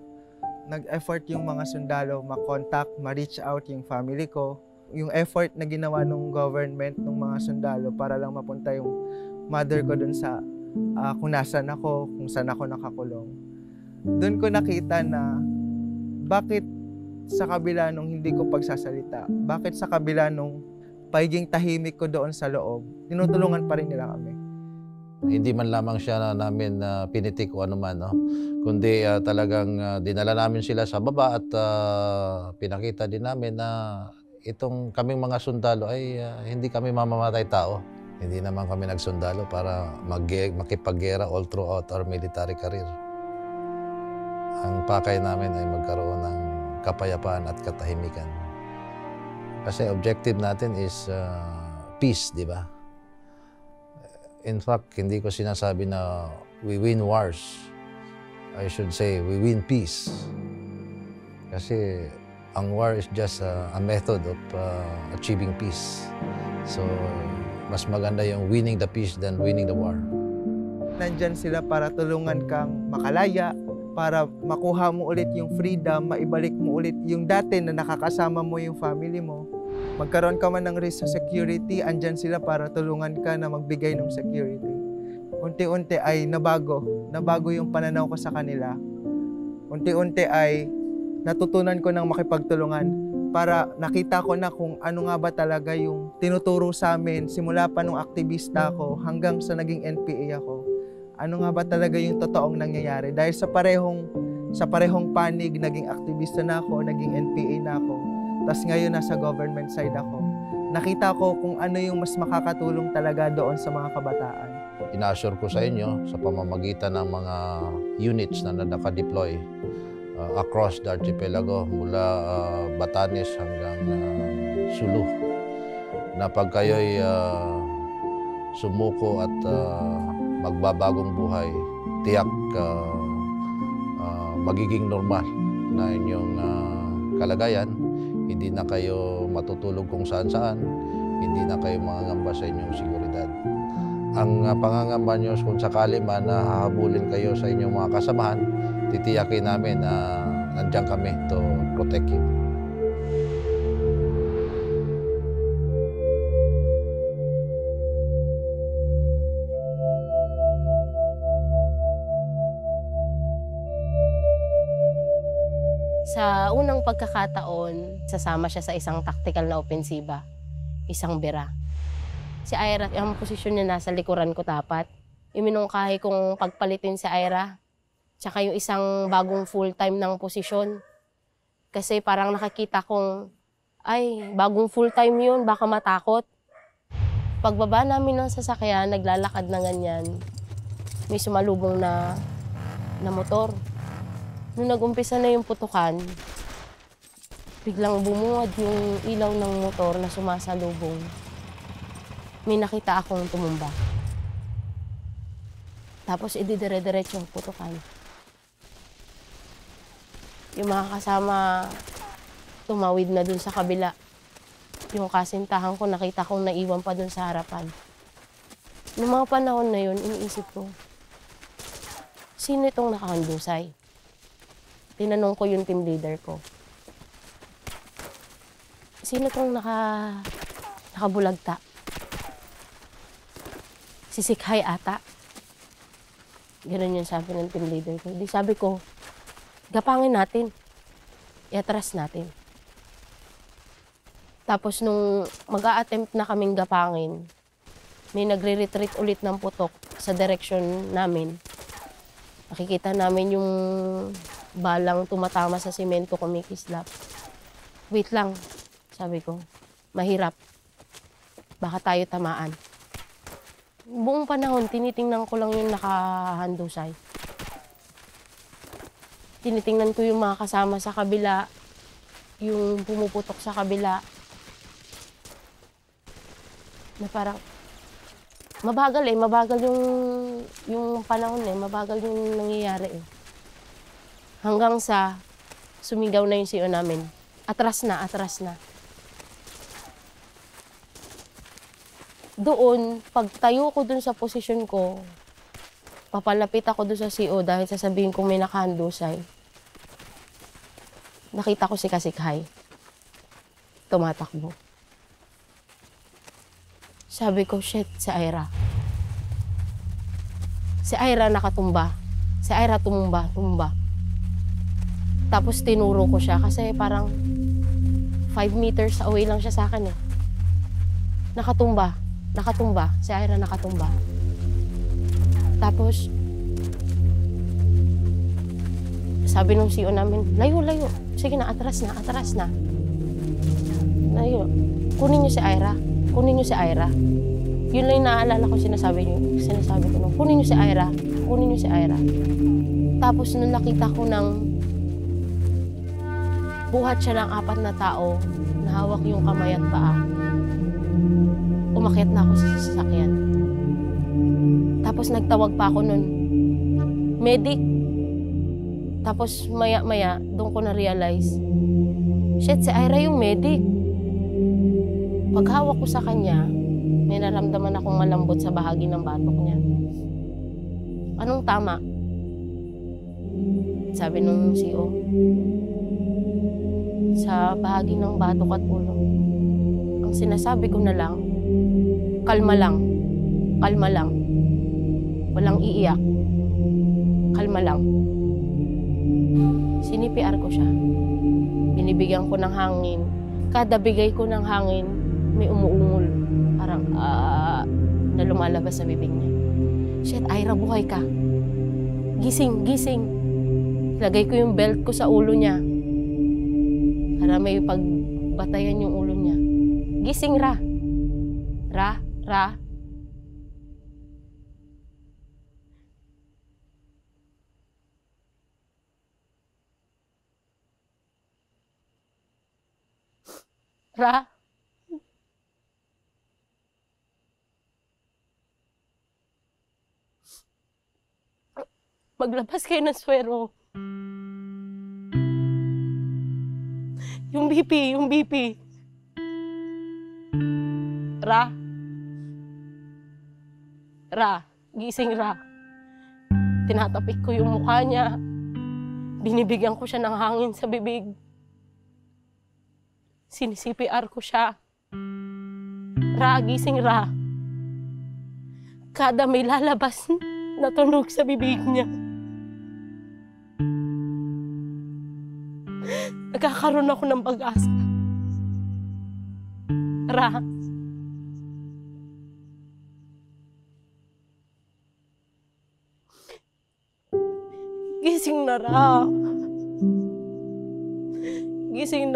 Nag-effort yung mga sundalo, ma-contact, ma-reach out yung family ko. Yung effort na ginawa ng government, ng mga sundalo, para lang mapunta yung mother ko dun sa kung nasan ako, kung saan ako nakakulong. Doon ko nakita na bakit sa kabila nung hindi ko pagsasalita, bakit sa kabila nung pagiging tahimik ko doon sa loob, tinutulungan pa rin nila kami. Hindi man lamang siya namin pinitik o anuman, kundi talagang dinala namin sila sa baba at pinakita din namin na itong kaming mga sundalo ay hindi kami mamamatay tao. Hindi naman kami nagsundalo para makipaggera all throughout our military career. Ang pakay namin ay magkaroon ng kapayapaan at katahimikan. Kasi objective natin is peace, di ba? In fact, hindi ko sinasabi na we win wars. I should say we win peace. Kasi ang war is just a method of achieving peace. So, mas maganda yung winning the peace than winning the war. Nandyan sila para tulungan kang makalaya, para makuha mo ulit yung freedom, maibalik mo ulit yung dati na nakakasama mo yung family mo. Magkaroon ka man ng risk sa security, andyan sila para tulungan ka na magbigay ng security. Unti-unti ay nabago yung pananaw ko sa kanila. Unti-unti ay natutunan ko ng makipagtulungan para nakita ko na kung ano nga ba talaga yung tinuturo sa amin simula pa nung aktivista ako hanggang sa naging NPA ako. Ano nga ba talaga yung totoong nangyayari? Dahil sa parehong panig, naging aktivista na ako, naging NPA na ako, tas ngayon nasa government side ako. Nakita ko kung ano yung mas makakatulong talaga doon sa mga kabataan. Ina-assure ko sa inyo sa pamamagitan ng mga units na naka-deploy across the archipelago mula Batanes hanggang Sulu na pag kayo'y sumuko at magbabagong buhay, tiyak magiging normal na inyong kalagayan. Hindi na kayo matutulog kung saan-saan, hindi na kayo mangangamba sa inyong seguridad. Ang pangangamba nyo kung sakali man na hahabulin kayo sa inyong mga kasamahan, titiyakin namin na nandiyan kami to protect you. Sa unang pagkakataon, sasama siya sa isang tactical na opensiba, isang bira. Si Ira, ang posisyon niya nasa likuran ko tapat. Iminungkahi kong pagpalitin si Ira. Tsaka yung isang bagong full-time ng posisyon. Kasi parang nakakita kong, ay, bagong full-time yun, baka matakot. Pagbaba namin ng sasakyan, naglalakad na ganyan, may sumalubong na motor. Nung nag-umpisa na yung putukan, biglang bumuwad yung ilaw ng motor na sumasalubong. May nakita akong tumumba. Tapos ididire-diretso yung putukan. Yung mga kasama, tumawid na dun sa kabila. Yung kasintahan ko, nakita kong naiwan pa dun sa harapan. Noong mga panahon na yun, iniisip ko, sino itong nakahandusay? Tinanong ko yung team leader ko. Sino itong nakabulagta? Si Sikhay ata. Ganun yung sabi ng team leader ko. Di sabi ko, gapangin natin. I-atras natin. Tapos nung mag-a-attempt na kaming gapangin, may nagre-retreat ulit ng putok sa direction namin. Nakikita namin yung balang tumatama sa simento kumikislap. Wait lang, sabi ko. Mahirap. Baka tayo tamaan. Buong panahon, tinitingnan ko lang yung nakahandusay. Tinitingnan ko yung mga kasama sa kabila, yung pumuputok sa kabila. Na parang, mabagal yung panahon mabagal yung nangyayari Hanggang sa sumigaw na yung CEO namin. Atras na, atras na. Doon, pag tayo ko dun sa posisyon ko, papalapit ako dun sa CEO dahil sasabihin kong may nakahandusay. Nakita ko si Kasikhay. Tumatakbo. Sabi ko, shit, si Ira. Si Ira nakatumba. Si Ira tumumba. Tapos tinuro ko siya kasi parang 5 meters away lang siya sa akin Nakatumba. Si Ira nakatumba. Tapos, sabi nung CEO namin, layo. Sige na, atras na. Layo. Kunin niyo si Ira. Yun lang yung naaalala ko sinasabi ko nung, kunin niyo si Ira. Tapos nung nakita ko ng buhat siya ng 4 na tao, nahawak yung kamay at paa. Umakyat na ako sa sasakyan. Tapos nagtawag pa ako nun, medic. Tapos maya-maya, doon ko na-realize, shit, si Ira yung medic. Paghawak ko sa kanya, may naramdaman akong malambot sa bahagi ng batok niya. Anong tama? Sabi nung CEO, sa bahagi ng batok at ulo. Ang sinasabi ko na lang, kalma lang. Walang iiyak. Kalma lang. Sinipiar ko siya. Binibigyan ko ng hangin. Kada bigay ko ng hangin, may umuungol. Parang, na lumalabas sa bibig niya. Shit, Ira, buhay ka. Gising. Lagay ko yung belt ko sa ulo niya. Para may pagbatayan yung ulo niya. Gising, Ra. Maglabas kayo ng swero. Yung BP. Ra, gising Ra. Tinatapik ko yung mukha niya. Binibigyan ko siya ng hangin sa bibig. Sinisi-CPR ko siya. Ra, gising Ra. Kada may lalabas na tunog sa bibig niya, nagkakaroon ako ng pag-asa. Ra. Gising na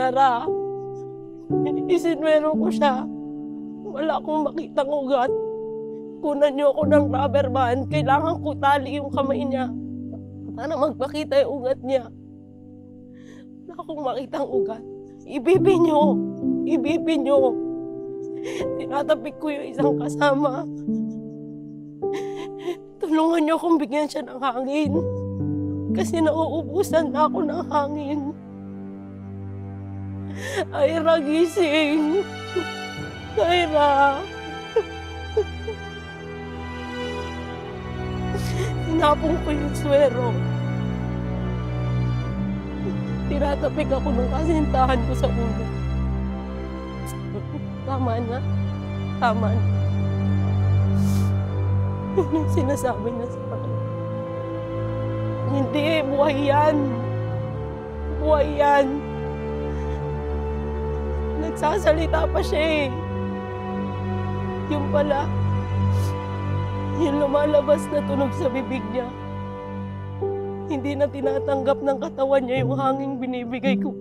Ra. Isinwero ko siya. Wala akong makitang ugat. Kunan niyo ako ng rubber band. Kailangan ko tali yung kamay niya para magpakita yung ugat niya. Wala akong makitang ugat. Ibibin niyo. Tinatapik ko yung isang kasama. Tulungan niyo akong bigyan siya ng hangin. Kasi nauubusan na ako ng hangin. Ira, gising. Ira. Tinapong ko yung swero. Tinatapik ako ng kasintahan ko sa ulo. Tama na. Tama na. Yun ang sinasabi niya sa akin. Hindi, buhay yan. Buhay yan. Nagsasalita pa siya eh. Yung pala, yung lumalabas na tunog sa bibig niya. Hindi na tinatanggap ng katawan niya yung hanging binibigay ko.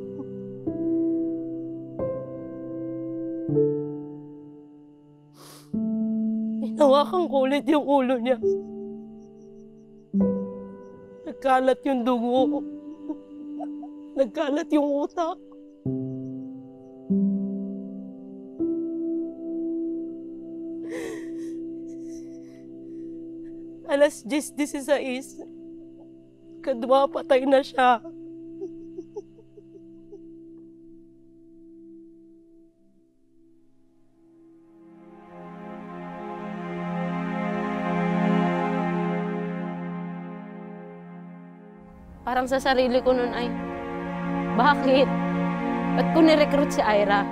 Hinawakan ko ulit yung ulo niya. Nagkalat yung dugo. Nagkalat yung utak. Alas 10:16. Kadwa patay na siya. Parang sa sarili ko nun ay, bakit? Ba't ko nirecruit si Ira?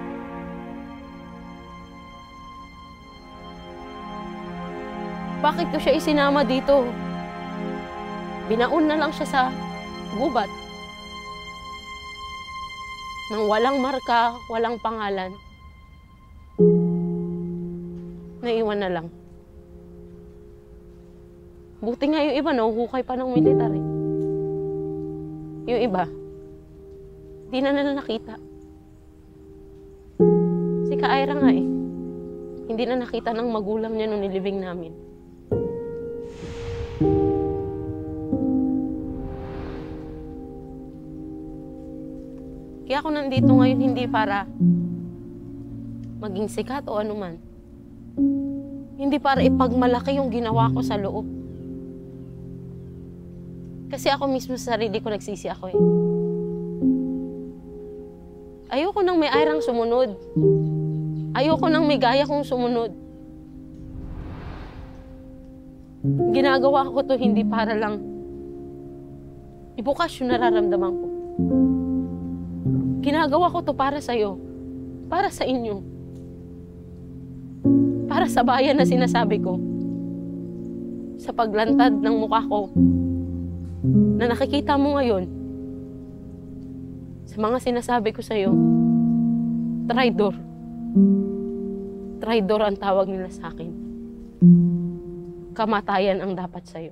Bakit ko siya isinama dito? Binaon na lang siya sa gubat. Nang walang marka, walang pangalan. Naiwan na lang. Buti nga yung iba, nahuhukay pa ng military. Yung iba, di na nila nakita. Si Ka-Ira nga eh. Hindi na nakita ng magulang niya nung nilibing namin. Kaya ako nandito ngayon hindi para maging sikat o anuman. Hindi para ipagmalaki yung ginawa ko sa loob. Kasi ako mismo sa sarili ko nagsisi ako eh. Ayoko nang may Irang sumunod. Ayoko nang may gaya kong sumunod. Ginagawa ko to hindi para lang ibukas yung nararamdaman ko. Ginagawa ko to para sa'yo. Para sa inyo. Para sa bayan na sinasabi ko. Sa paglantad ng mukha ko na nakikita mo ngayon, sa mga sinasabi ko sa'yo, traidor. Traidor ang tawag nila sa akin. Kamatayan ang dapat sa'yo.